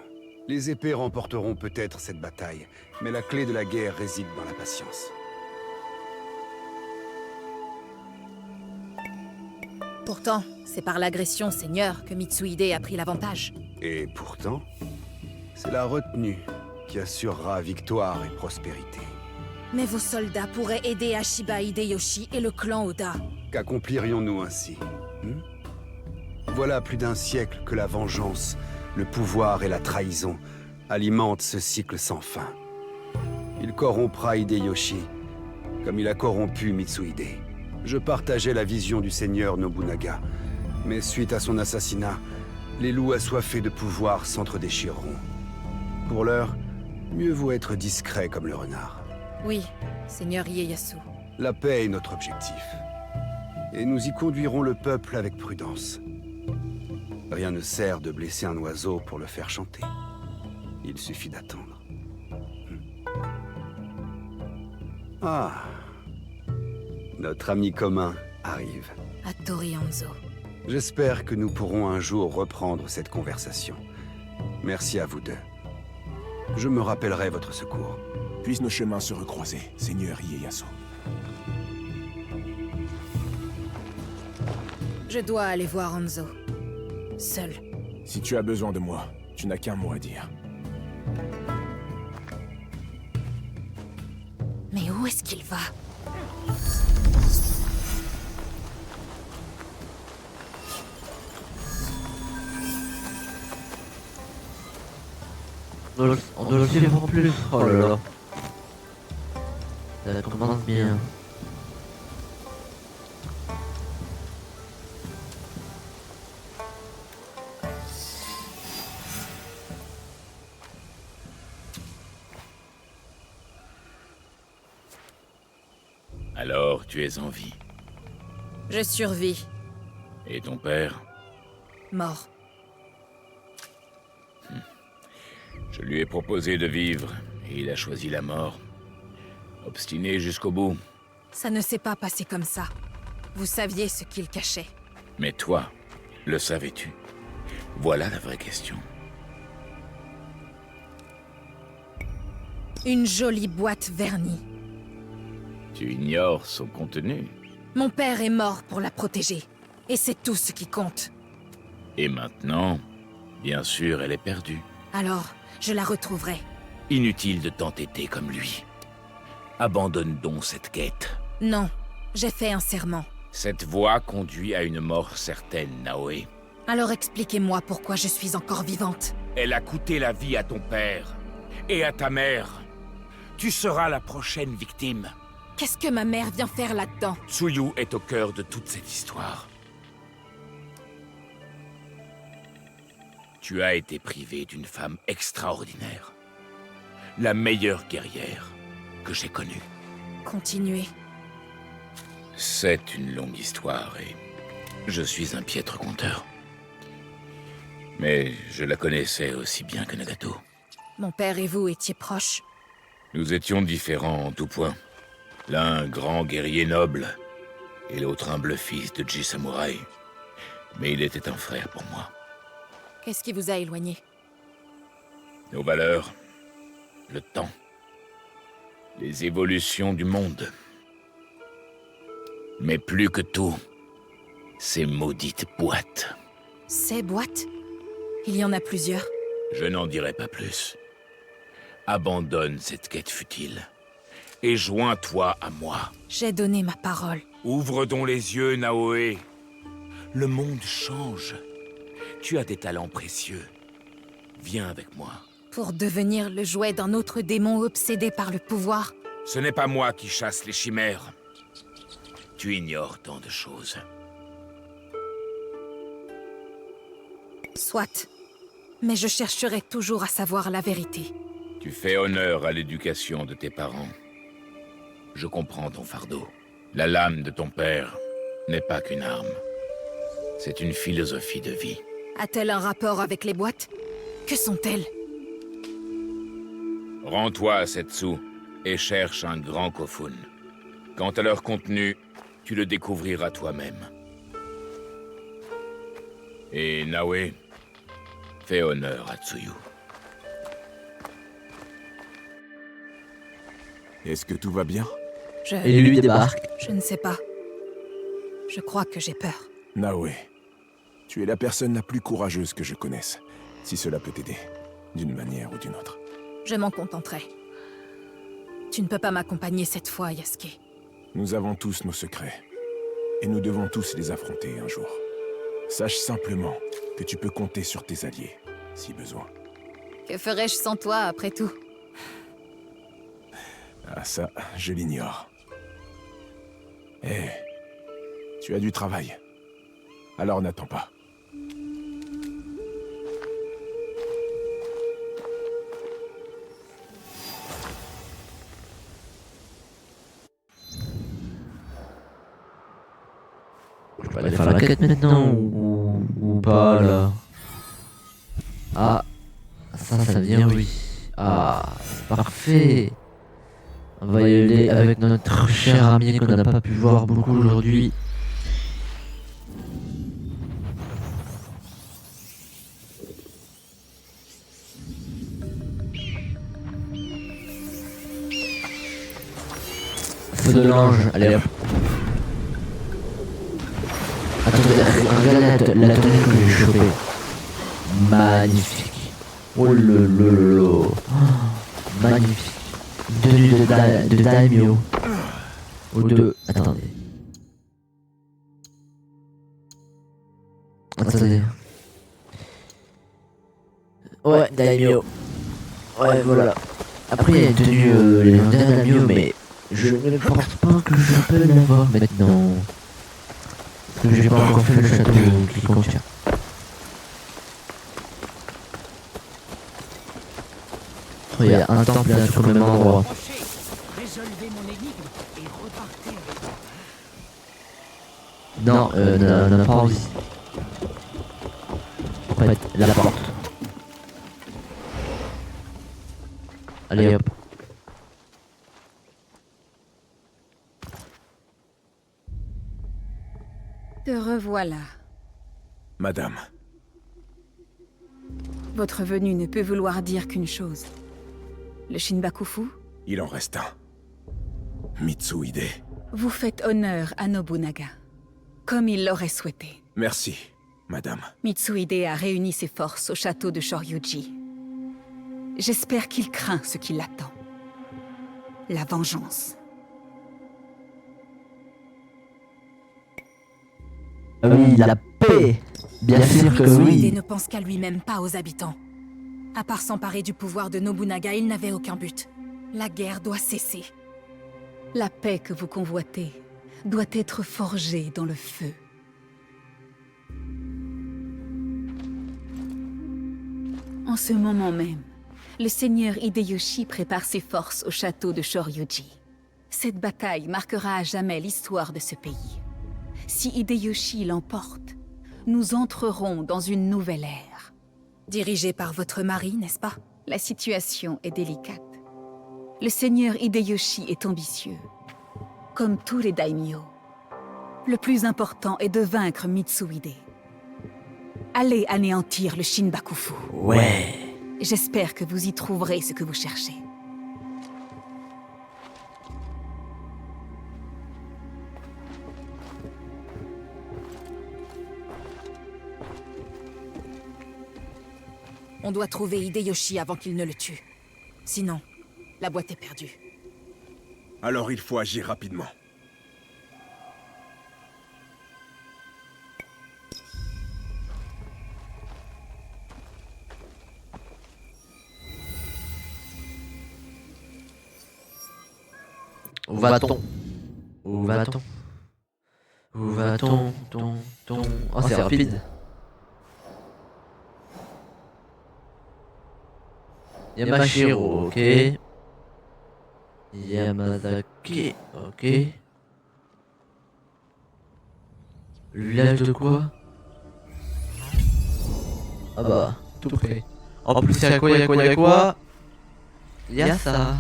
Les épées remporteront peut-être cette bataille, mais la clé de la guerre réside dans la patience. Pourtant, c'est par l'agression, Seigneur, que Mitsuhide a pris l'avantage. Et pourtant, c'est la retenue qui assurera victoire et prospérité. Mais vos soldats pourraient aider Ashiba Hideyoshi et le clan Oda. Qu'accomplirions-nous ainsi? Voilà plus d'un siècle que la vengeance, le pouvoir et la trahison alimentent ce cycle sans fin. Il corrompra Hideyoshi, comme il a corrompu Mitsuhide. Je partageais la vision du seigneur Nobunaga, mais suite à son assassinat, les loups assoiffés de pouvoir s'entre-déchireront. Pour l'heure, mieux vaut être discret comme le renard. Oui, Seigneur Ieyasu. La paix est notre objectif. Et nous y conduirons le peuple avec prudence. Rien ne sert de blesser un oiseau pour le faire chanter. Il suffit d'attendre. Ah, notre ami commun arrive. Hattori Hanzo. J'espère que nous pourrons un jour reprendre cette conversation. Merci à vous deux. Je me rappellerai votre secours. Puissent nos chemins se recroiser, Seigneur Ieyasu. Je dois aller voir Hanzo. Seul. Si tu as besoin de moi, tu n'as qu'un mot à dire. Mais où est-ce qu'il va? On doit le suivre en plus. Oh là là. Ça commence bien. Alors, tu es en vie. Je survis. Et ton père? Mort. Je lui ai proposé de vivre, et il a choisi la mort. Obstiné jusqu'au bout. Ça ne s'est pas passé comme ça. Vous saviez ce qu'il cachait. Mais toi, le savais-tu? Voilà la vraie question. Une jolie boîte vernie. Tu ignores son contenu. Mon père est mort pour la protéger. Et c'est tout ce qui compte. Et maintenant, bien sûr, elle est perdue. Alors, je la retrouverai. Inutile de t'entêter comme lui. Abandonne donc cette quête. Non, j'ai fait un serment. Cette voie conduit à une mort certaine, Naoé. Alors expliquez-moi pourquoi je suis encore vivante. Elle a coûté la vie à ton père et à ta mère. Tu seras la prochaine victime. Qu'est-ce que ma mère vient faire là-dedans? Tsuyu est au cœur de toute cette histoire. Tu as été privé d'une femme extraordinaire. La meilleure guerrière que j'ai connue. Continuez. C'est une longue histoire et je suis un piètre conteur. Mais je la connaissais aussi bien que Nagato. Mon père et vous étiez proches. Nous étions différents en tout point. L'un grand guerrier noble, et l'autre humble fils de Ji Samurai. Mais il était un frère pour moi. Qu'est-ce qui vous a éloigné? Nos valeurs, le temps, les évolutions du monde. Mais plus que tout, ces maudites boîtes. Ces boîtes? Il y en a plusieurs. Je n'en dirai pas plus. Abandonne cette quête futile. Et joins-toi à moi. J'ai donné ma parole. Ouvre donc les yeux, Naoé. Le monde change. Tu as des talents précieux. Viens avec moi. Pour devenir le jouet d'un autre démon obsédé par le pouvoir? Ce n'est pas moi qui chasse les chimères. Tu ignores tant de choses. Soit. Mais je chercherai toujours à savoir la vérité. Tu fais honneur à l'éducation de tes parents. Je comprends ton fardeau. La lame de ton père n'est pas qu'une arme. C'est une philosophie de vie. A-t-elle un rapport avec les boîtes? Que sont-elles? Rends-toi à Setsu et cherche un grand Kofun. Quant à leur contenu, tu le découvriras toi-même. Et Naoé, fais honneur à Tsuyu. Est-ce que tout va bien? Et lui débarque. Je ne sais pas. Je crois que j'ai peur. Naoé, tu es la personne la plus courageuse que je connaisse. Si cela peut t'aider, d'une manière ou d'une autre. Je m'en contenterai. Tu ne peux pas m'accompagner cette fois, Yasuke. Nous avons tous nos secrets. Et nous devons tous les affronter un jour. Sache simplement que tu peux compter sur tes alliés, si besoin. Que ferais-je sans toi, après tout? Ah ça, je l'ignore. Eh, tu as du travail. Alors n'attends pas. Je peux aller faire la quête maintenant ou pas là? Ah, ça vient, oui. Ah, parfait. On va y aller avec notre cher ami qu'on n'a pas pu voir beaucoup aujourd'hui. Feu de l'ange, allez hop. Attendez, regardez la tenue que j'ai chopée. Magnifique. Oh le magnifique. Tenue de Daimyo. Ou de... Attendez. Attendez. Ouais, Daimyo. Ouais, voilà. Après, il y a une tenue légendaire Daimyo, mais je ne pense pas que je peux l'avoir maintenant. Parce que j'ai pas encore fait le château qui contient. Il y a un temple là sur le même endroit. Résolvez mon énigme et repartez avec moi. Non, on n'a pas envie. En fait, la porte. Allez hop. Te revoilà. Madame, Votre venue ne peut vouloir dire qu'une chose. Le Shinbakufu, il en reste un. Mitsuhide. vous faites honneur à Nobunaga, comme il l'aurait souhaité. Merci, madame. Mitsuhide a réuni ses forces au château de Shoryuji. J'espère qu'il craint ce qui l'attend. La vengeance. Ah oui, la paix. Bien sûr que Mitsuhide oui. ne pense qu'à lui-même, pas aux habitants. À part s'emparer du pouvoir de Nobunaga, il n'avait aucun but. La guerre doit cesser. La paix que vous convoitez doit être forgée dans le feu. En ce moment même, le seigneur Hideyoshi prépare ses forces au château de Shoryuji. Cette bataille marquera à jamais l'histoire de ce pays. Si Hideyoshi l'emporte, nous entrerons dans une nouvelle ère. Dirigée par votre mari, n'est-ce pas? La situation est délicate. Le seigneur Hideyoshi est ambitieux, comme tous les daimyo. Le plus important est de vaincre Mitsuhide. Allez anéantir le Shinbakufu. Ouais. J'espère que vous y trouverez ce que vous cherchez. On doit trouver Hideyoshi avant qu'il ne le tue. Sinon, la boîte est perdue. Alors il faut agir rapidement. Où va-t-on? Où va-t-on? Où va-t-on? Oh, c'est rapide. Yamashiro, ok. Yamazaki, ok. Le village de quoi? Ah bah, tout près. En plus, y'a quoi, Y'a ça.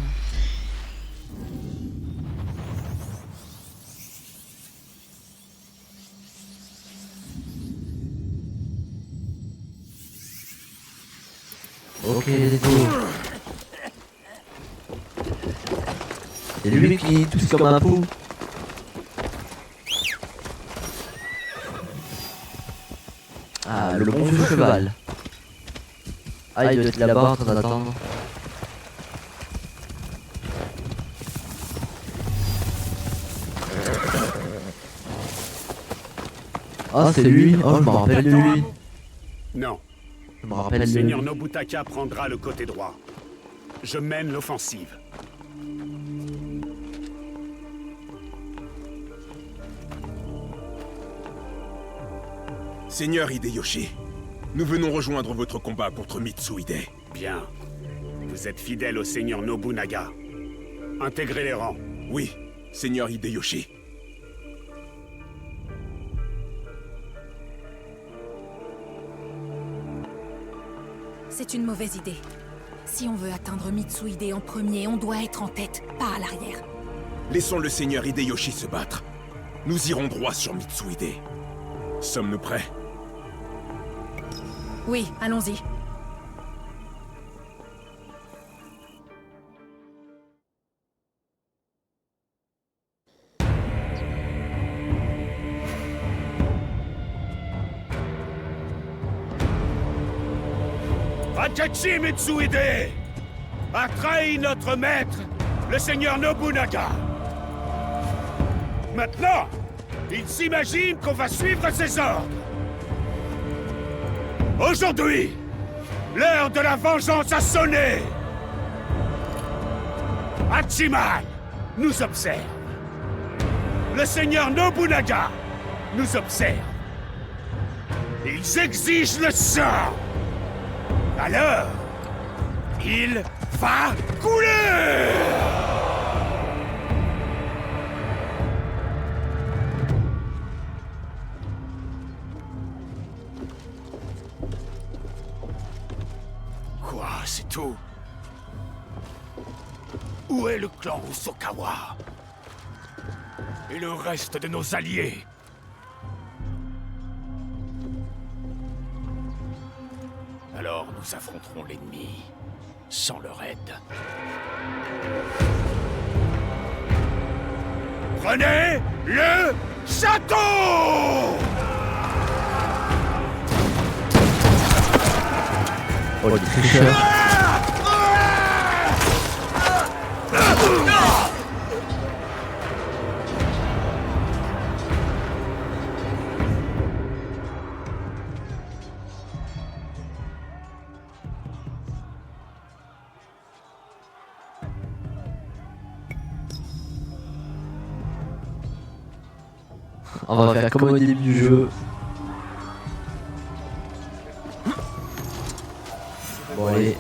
Ok, let's go. C'est lui qui tousse comme un pou. Ah, le bon vieux cheval. Ah, il doit être là-bas en train d'attendre. Ah, c'est lui. Oh, je me rappelle de lui. Non. Je me rappelle de lui. Seigneur Nobutaka prendra le côté droit. Je mène l'offensive. Seigneur Hideyoshi, nous venons rejoindre votre combat contre Mitsuhide. Bien. Vous êtes fidèle au seigneur Nobunaga. Intégrez les rangs. Oui, Seigneur Hideyoshi. C'est une mauvaise idée. Si on veut atteindre Mitsuhide en premier, on doit être en tête, pas à l'arrière. Laissons le Seigneur Hideyoshi se battre. Nous irons droit sur Mitsuhide. Sommes-nous prêts? Oui, allons-y. Akechi Mitsuhide a trahi notre maître, le seigneur Nobunaga. Maintenant, il s'imagine qu'on va suivre ses ordres. Aujourd'hui, l'heure de la vengeance a sonné. Hachiman nous observe. Le seigneur Nobunaga nous observe. Ils exigent le sang. Alors, il va couler! Matsu? Où est le clan Usokawa? Et le reste de nos alliés? Alors nous affronterons l'ennemi, sans leur aide. Prenez le château! Oh, les tricheurs. On va faire comme au début du jeu. Bon allez.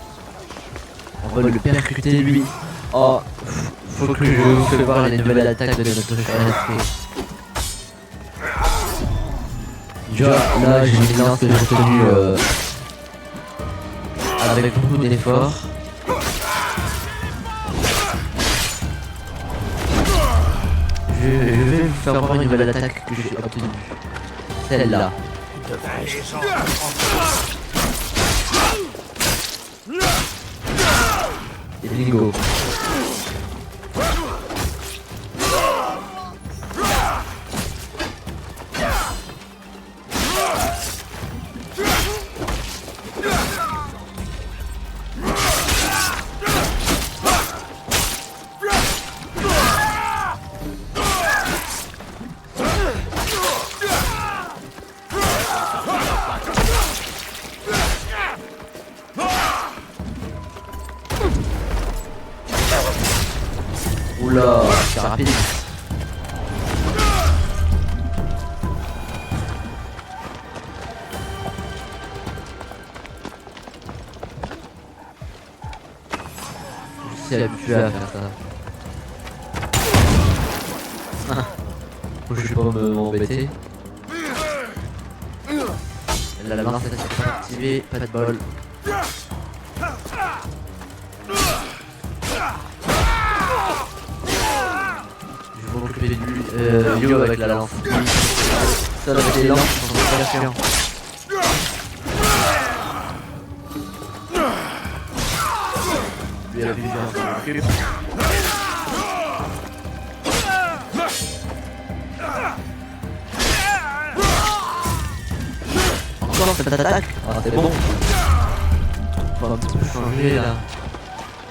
On va le percuter lui. Oh, faut que je vous fasse voir les nouvelles attaques de notre cher. Déjà là j'ai une lance que j'ai retenue avec beaucoup d'efforts. Je vais vous faire voir une nouvelle attaque que j'ai obtenue. Celle-là. Et bingo. Oula, c'est rapide. Je suis habitué à faire ça. Faut que je vais pas m'embêter. La lance est activée, pas de bol. Je vais m'occuper de lui. Yo avec la lance. Ça avec les lances, c'est pas chiant. Lui a vu bien. Encore cette attaque. Ah c'est bon. On va un petit peu changer là.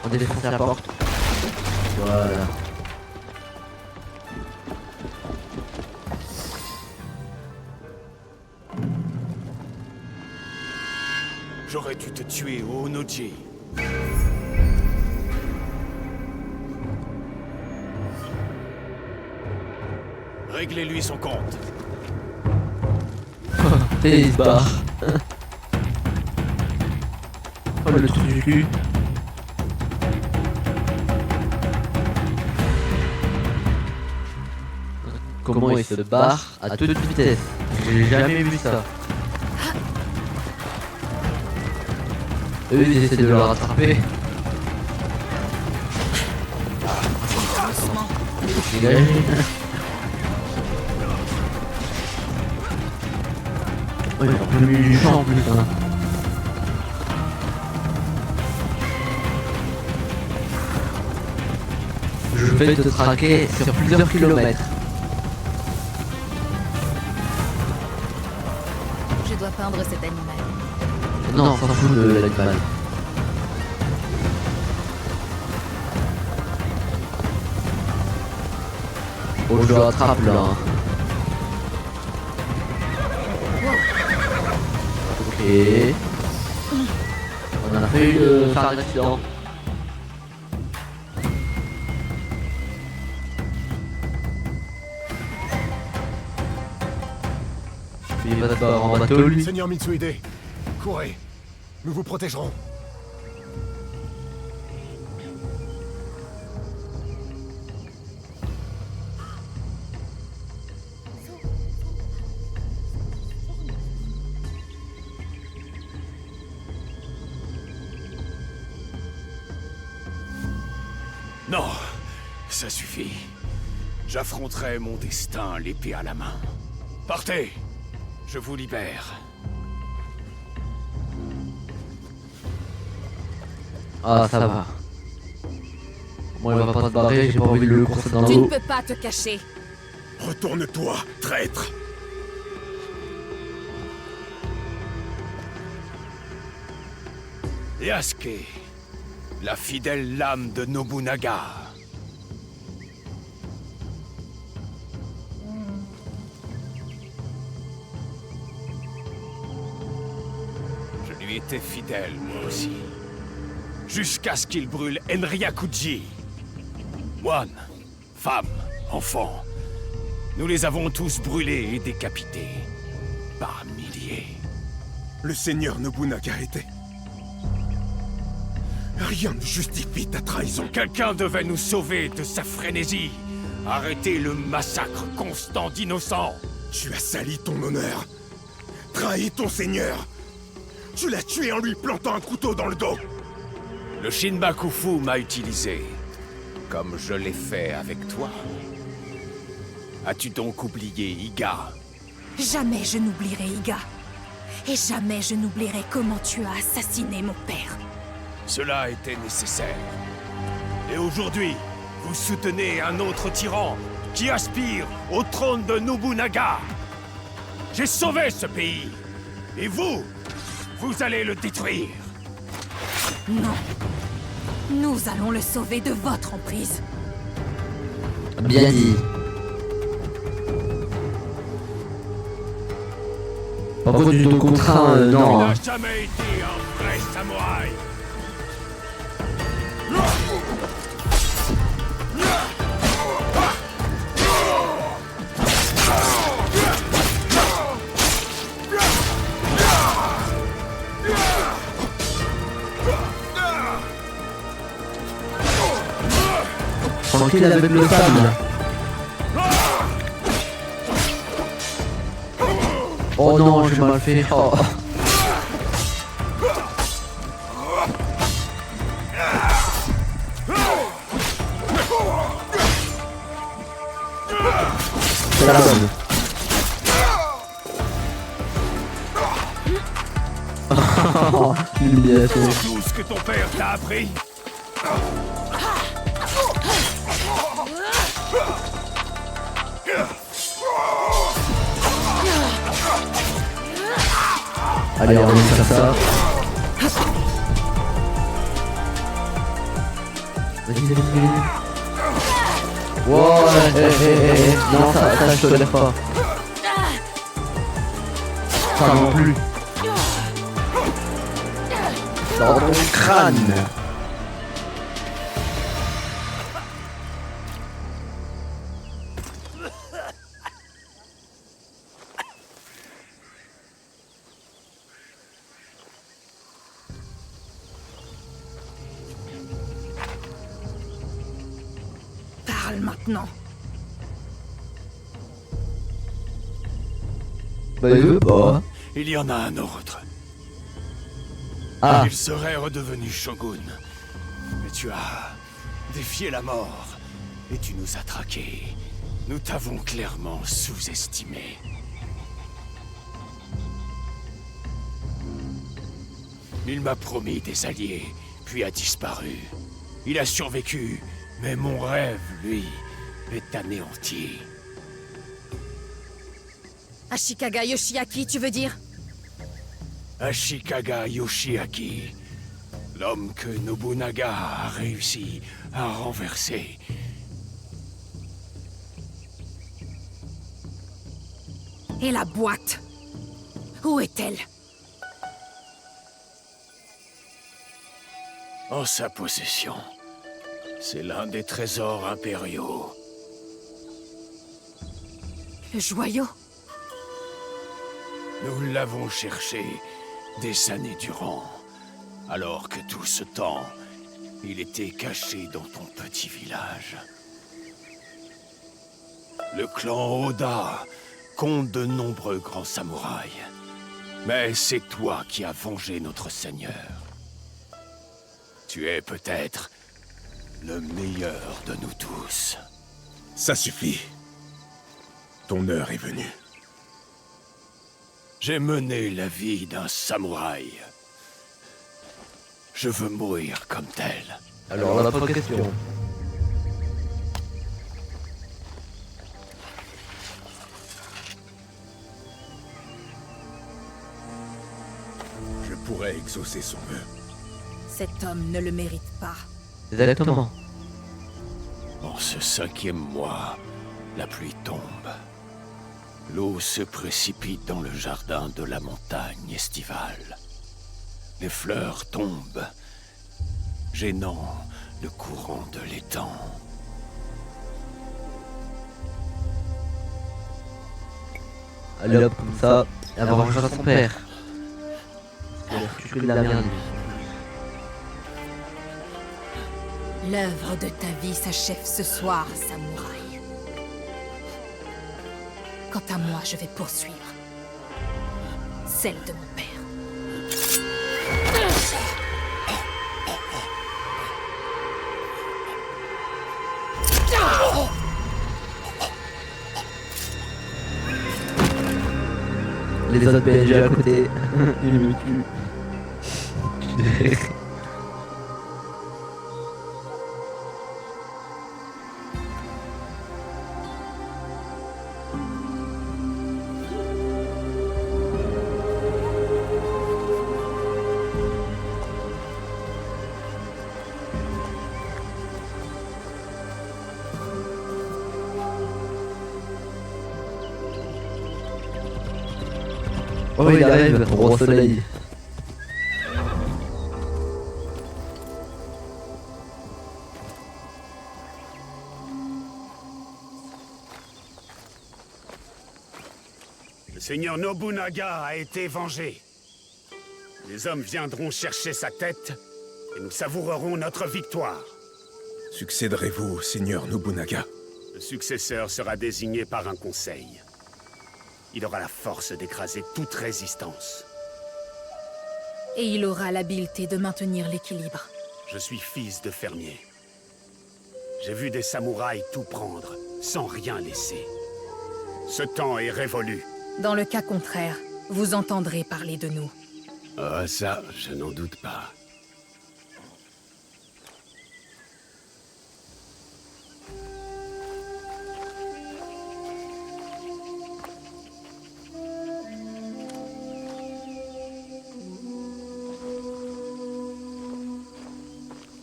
On défonce la porte. Voilà. J'aurais dû te tuer au Onoji. Réglez-lui son compte. Et il se barre. Oh le truc du cul. Comment il se barre à toute vitesse. J'ai jamais vu ça. Eux ils essaient de le rattraper. Dégagez. Oh, il a un peu mis du champ en plus hein. Je vais te traquer sur plusieurs kilomètres. Je dois peindre cet animal. Non, on s'en fout de l'animal. Oh, je le rattrape là. Ok. On a failli faire un accident. Il va d'abord en bateau lui. Seigneur Mitsuhide, courez. Nous vous protégerons. Non, ça suffit. J'affronterai mon destin l'épée à la main. Partez, je vous libère. Ah, ça va. Moi, il va pas se barrer, j'ai pas envie de le courser dans Tu ne l'eau. peux pas te cacher. Retourne-toi, traître. Yasuke, la fidèle lame de Nobunaga. Je lui étais fidèle, moi aussi. Jusqu'à ce qu'il brûle Enryakuji. Moines, femmes, enfants. Nous les avons tous brûlés et décapités. Par milliers. Le seigneur Nobunaga était... Rien ne justifie ta trahison. Quelqu'un devait nous sauver de sa frénésie. Arrêter le massacre constant d'innocents. Tu as sali ton honneur. Trahi ton seigneur. Tu l'as tué en lui plantant un couteau dans le dos. Le Shinbakufu m'a utilisé. Comme je l'ai fait avec toi. As-tu donc oublié Iga? Jamais je n'oublierai Iga. Et jamais je n'oublierai comment tu as assassiné mon père. Cela était nécessaire. Et aujourd'hui, vous soutenez un autre tyran qui aspire au trône de Nobunaga. J'ai sauvé ce pays. Et vous, vous allez le détruire. Non. Nous allons le sauver de votre emprise. Bien dit. Par contre, du tout contraint, non. Tu hein. n'as jamais été un vrai samouraï. Tranquille avec le sable. Oh non, j'ai mal fait. Oh. C'est la bonne. L'humiliation. Tout ce que ton père t'a appris. Allez, on va faire ça. Vas-y, vas-y. Wow, non, ça je te lève pas. Ça non plus. Dans ton crâne. Parle maintenant. Bah il veut pas. Il y en a un autre. Ah. Il serait redevenu shogun. Mais tu as défié la mort. Et tu nous as traqués. Nous t'avons clairement sous-estimé. Il m'a promis des alliés, puis a disparu. Il a survécu, mais mon rêve, lui, est anéanti. Ashikaga Yoshiaki, tu veux dire? Ashikaga Yoshiaki, l'homme que Nobunaga a réussi à renverser. Et la boîte? Où est-elle? En sa possession. C'est l'un des trésors impériaux. Le joyau? Nous l'avons cherché des années durant, alors que tout ce temps, il était caché dans ton petit village. Le clan Oda compte de nombreux grands samouraïs. Mais c'est toi qui as vengé notre seigneur. Tu es peut-être Le meilleur de nous tous. Ça suffit. Ton heure est venue. J'ai mené la vie d'un samouraï. Je veux mourir comme tel. Alors là, pas de question. Je pourrais exaucer son vœu. Cet homme ne le mérite pas. Exactement. En ce 5e mois, la pluie tombe. L'eau se précipite dans le jardin de la montagne estivale. Les fleurs tombent, gênant le courant de l'étang. Allez hop, comme ça, avoir rejoint son père. Il a foutu que de la merde. L'œuvre de ta vie s'achève ce soir, samouraï. Quant à moi, je vais poursuivre celle de mon père. Les autres PNG à côté, ils me tuent. Oh, il arrive, roi soleil. Le seigneur Nobunaga a été vengé. Les hommes viendront chercher sa tête et nous savourerons notre victoire. Succéderez-vous au seigneur Nobunaga? Le successeur sera désigné par un conseil. Il aura la force d'écraser toute résistance. Et il aura l'habileté de maintenir l'équilibre. Je suis fils de fermier. J'ai vu des samouraïs tout prendre, sans rien laisser. Ce temps est révolu. Dans le cas contraire, vous entendrez parler de nous. Ah, ça, je n'en doute pas.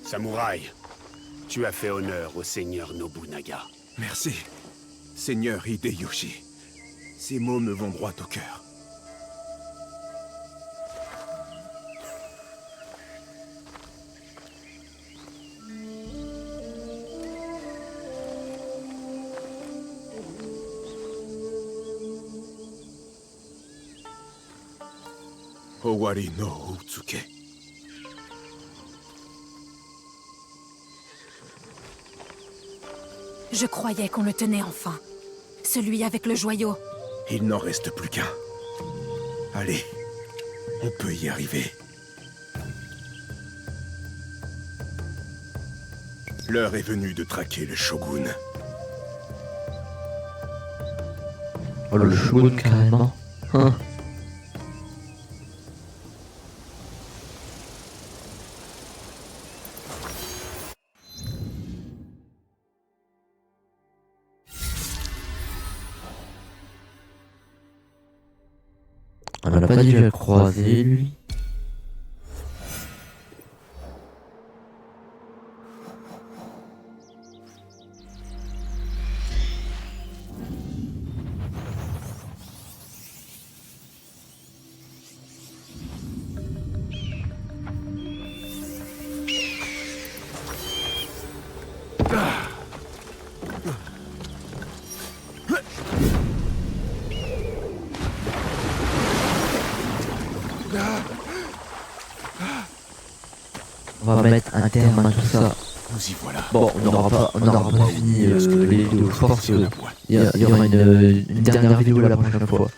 Samouraï, tu as fait honneur au seigneur Nobunaga. Merci, seigneur Hideyoshi. Ces mots me vont droit au cœur. Owari no Utsuke. Je croyais qu'on le tenait enfin. Celui avec le joyau. Il n'en reste plus qu'un. Allez, on peut y arriver. L'heure est venue de traquer le shogun. Oh, le shogun carrément. Hein. On n'a pas dû le croiser, lui. On va mettre un terme à tout ça. Nous y voilà. Bon, on n'aura pas fini les vidéos. Je pense qu'il y aura une dernière vidéo la prochaine fois.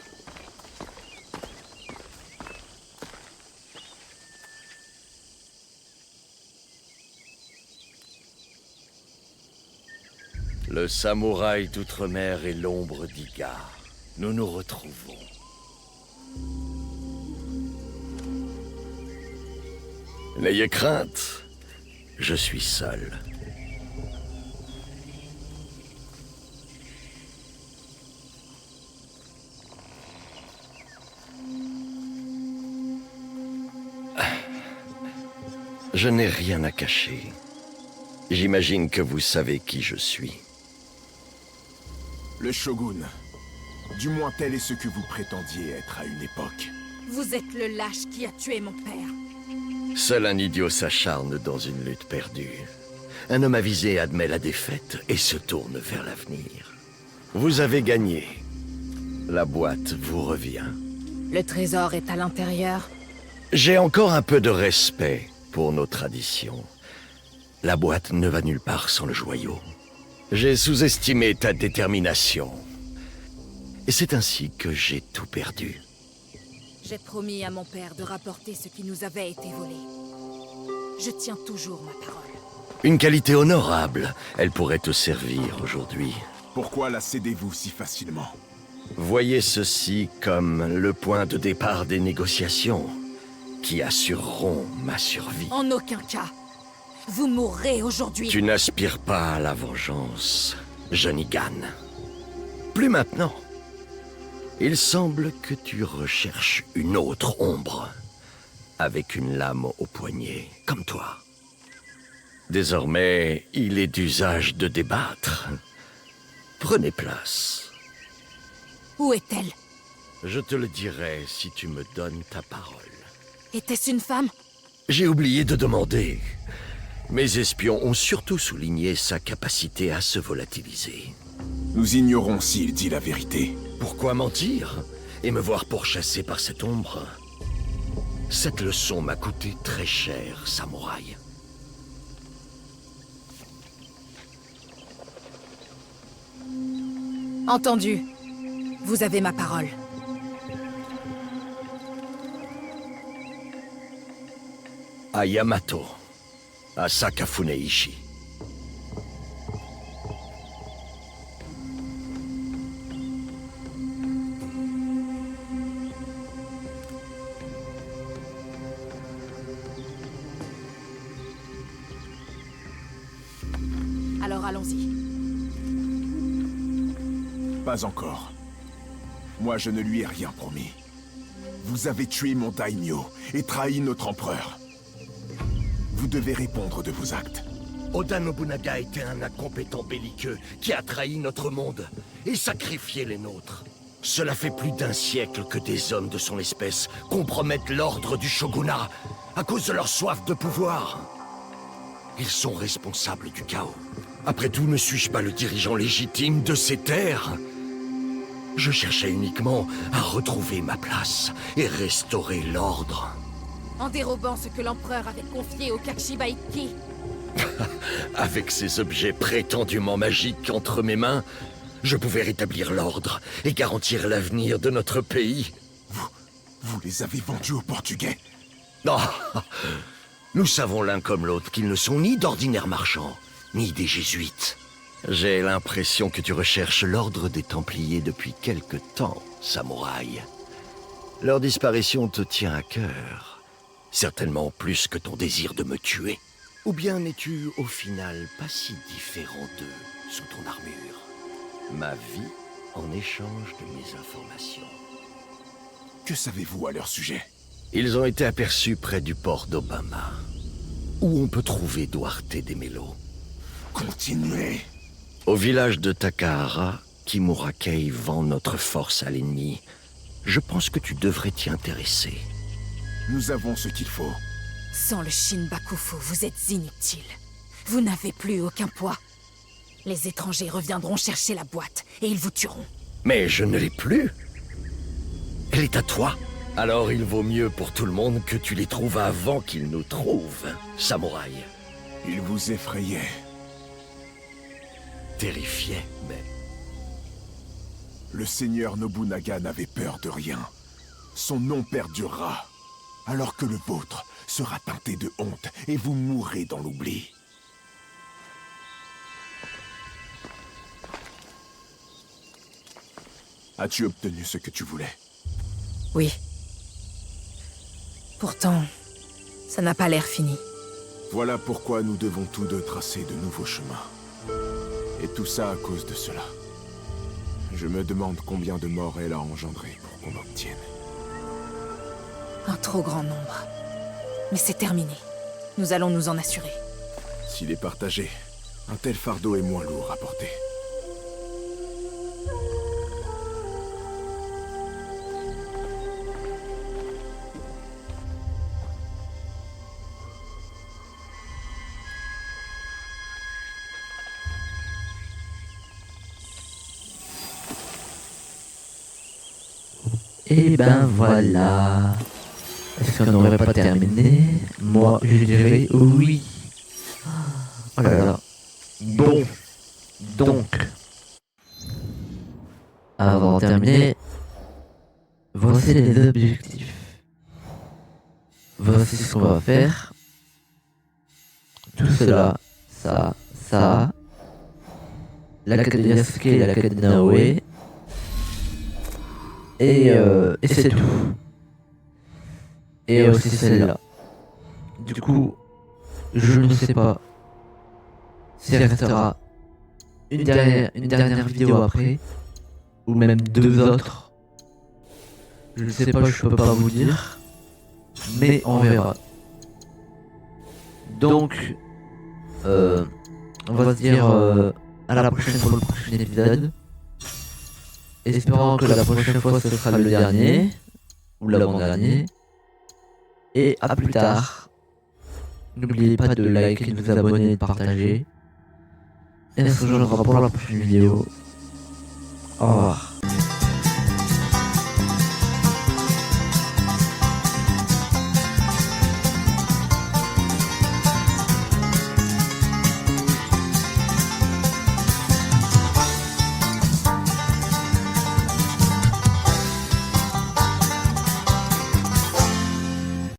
Le samouraï d'outre-mer et l'ombre d'Iga. Nous nous retrouvons. N'ayez crainte, je suis seul. Je n'ai rien à cacher. J'imagine que vous savez qui je suis. Le shogun. Du moins tel est ce que vous prétendiez être à une époque. Vous êtes le lâche qui a tué mon père. Seul un idiot s'acharne dans une lutte perdue. Un homme avisé admet la défaite et se tourne vers l'avenir. Vous avez gagné. La boîte vous revient. Le trésor est à l'intérieur. J'ai encore un peu de respect pour nos traditions. La boîte ne va nulle part sans le joyau. J'ai sous-estimé ta détermination. Et c'est ainsi que j'ai tout perdu. J'ai promis à mon père de rapporter ce qui nous avait été volé. Je tiens toujours ma parole. Une qualité honorable. Elle pourrait te servir aujourd'hui. Pourquoi la cédez-vous si facilement? Voyez ceci comme le point de départ des négociations qui assureront ma survie. En aucun cas. Vous mourrez aujourd'hui. Tu n'aspires pas à la vengeance, Jonigan. Plus maintenant. Il semble que tu recherches une autre ombre, avec une lame au poignet, comme toi. Désormais, il est d'usage de débattre. Prenez place. Où est-elle? Je te le dirai si tu me donnes ta parole. Était-ce une femme? J'ai oublié de demander. Mes espions ont surtout souligné sa capacité à se volatiliser. Nous ignorons s'il dit la vérité. Pourquoi mentir et me voir pourchassé par cette ombre? Cette leçon m'a coûté très cher, samouraï. Entendu. Vous avez ma parole. À Yamato, à Sakafuneishi. Alors allons-y. Pas encore. Moi, je ne lui ai rien promis. Vous avez tué mon daimyo et trahi notre empereur. Vous devez répondre de vos actes. Oda Nobunaga était un incompétent belliqueux qui a trahi notre monde et sacrifié les nôtres. Cela fait plus d'un siècle que des hommes de son espèce compromettent l'ordre du shogunat à cause de leur soif de pouvoir. Ils sont responsables du chaos. Après tout, ne suis-je pas le dirigeant légitime de ces terres? Je cherchais uniquement à retrouver ma place et restaurer l'ordre. En dérobant ce que l'empereur avait confié au Kakshibaiki. Avec ces objets prétendument magiques entre mes mains, je pouvais rétablir l'ordre et garantir l'avenir de notre pays. Vous les avez vendus aux Portugais? Non. Nous savons l'un comme l'autre qu'ils ne sont ni d'ordinaires marchands, ni des jésuites. J'ai l'impression que tu recherches l'ordre des Templiers depuis quelque temps, samouraï. Leur disparition te tient à cœur. Certainement plus que ton désir de me tuer. Ou bien n'es-tu au final pas si différent d'eux sous ton armure? Ma vie en échange de mes informations. Que savez-vous à leur sujet? Ils ont été aperçus près du port d'Obama, où on peut trouver Duarte de Melo. Continuez. Au village de Takahara, Kimurakei vend notre force à l'ennemi. Je pense que tu devrais t'y intéresser. Nous avons ce qu'il faut. Sans le Shinbakufu, vous êtes inutile. Vous n'avez plus aucun poids. Les étrangers reviendront chercher la boîte et ils vous tueront. Mais je ne l'ai plus. Elle est à toi. Alors il vaut mieux pour tout le monde que tu les trouves avant qu'ils nous trouvent, samouraï. Ils vous effrayaient. Terrifiait, mais... Le seigneur Nobunaga n'avait peur de rien. Son nom perdurera, alors que le vôtre sera teinté de honte et vous mourrez dans l'oubli. As-tu obtenu ce que tu voulais? Oui. Pourtant, ça n'a pas l'air fini. Voilà pourquoi nous devons tous deux tracer de nouveaux chemins. Et tout ça à cause de cela. Je me demande combien de morts elle a engendré pour qu'on obtienne. Un trop grand nombre. Mais c'est terminé. Nous allons nous en assurer. S'il est partagé, un tel fardeau est moins lourd à porter. Et ben voilà. Est-ce qu'on n'aurait pas terminé? Moi, je dirais oui. Oh là là. Bon. Donc. Avant de terminer, voici les objectifs. Voici ce qu'on va faire. Tout cela, ça. La quête de Yasuke et la quête de Naoe. Et c'est tout. Et aussi celle-là. Du coup, je ne sais pas s'il restera une dernière vidéo après, ou même deux autres. Je ne sais pas, je peux pas vous dire, mais on verra. Donc, on va se dire à la prochaine pour le prochain épisode. Espérant que la prochaine fois ce sera le dernier, ou l'avant-dernier. Et à plus tard. N'oubliez pas de liker, de vous abonner, de partager. Et on se rejoindra pour la prochaine vidéo. Au revoir.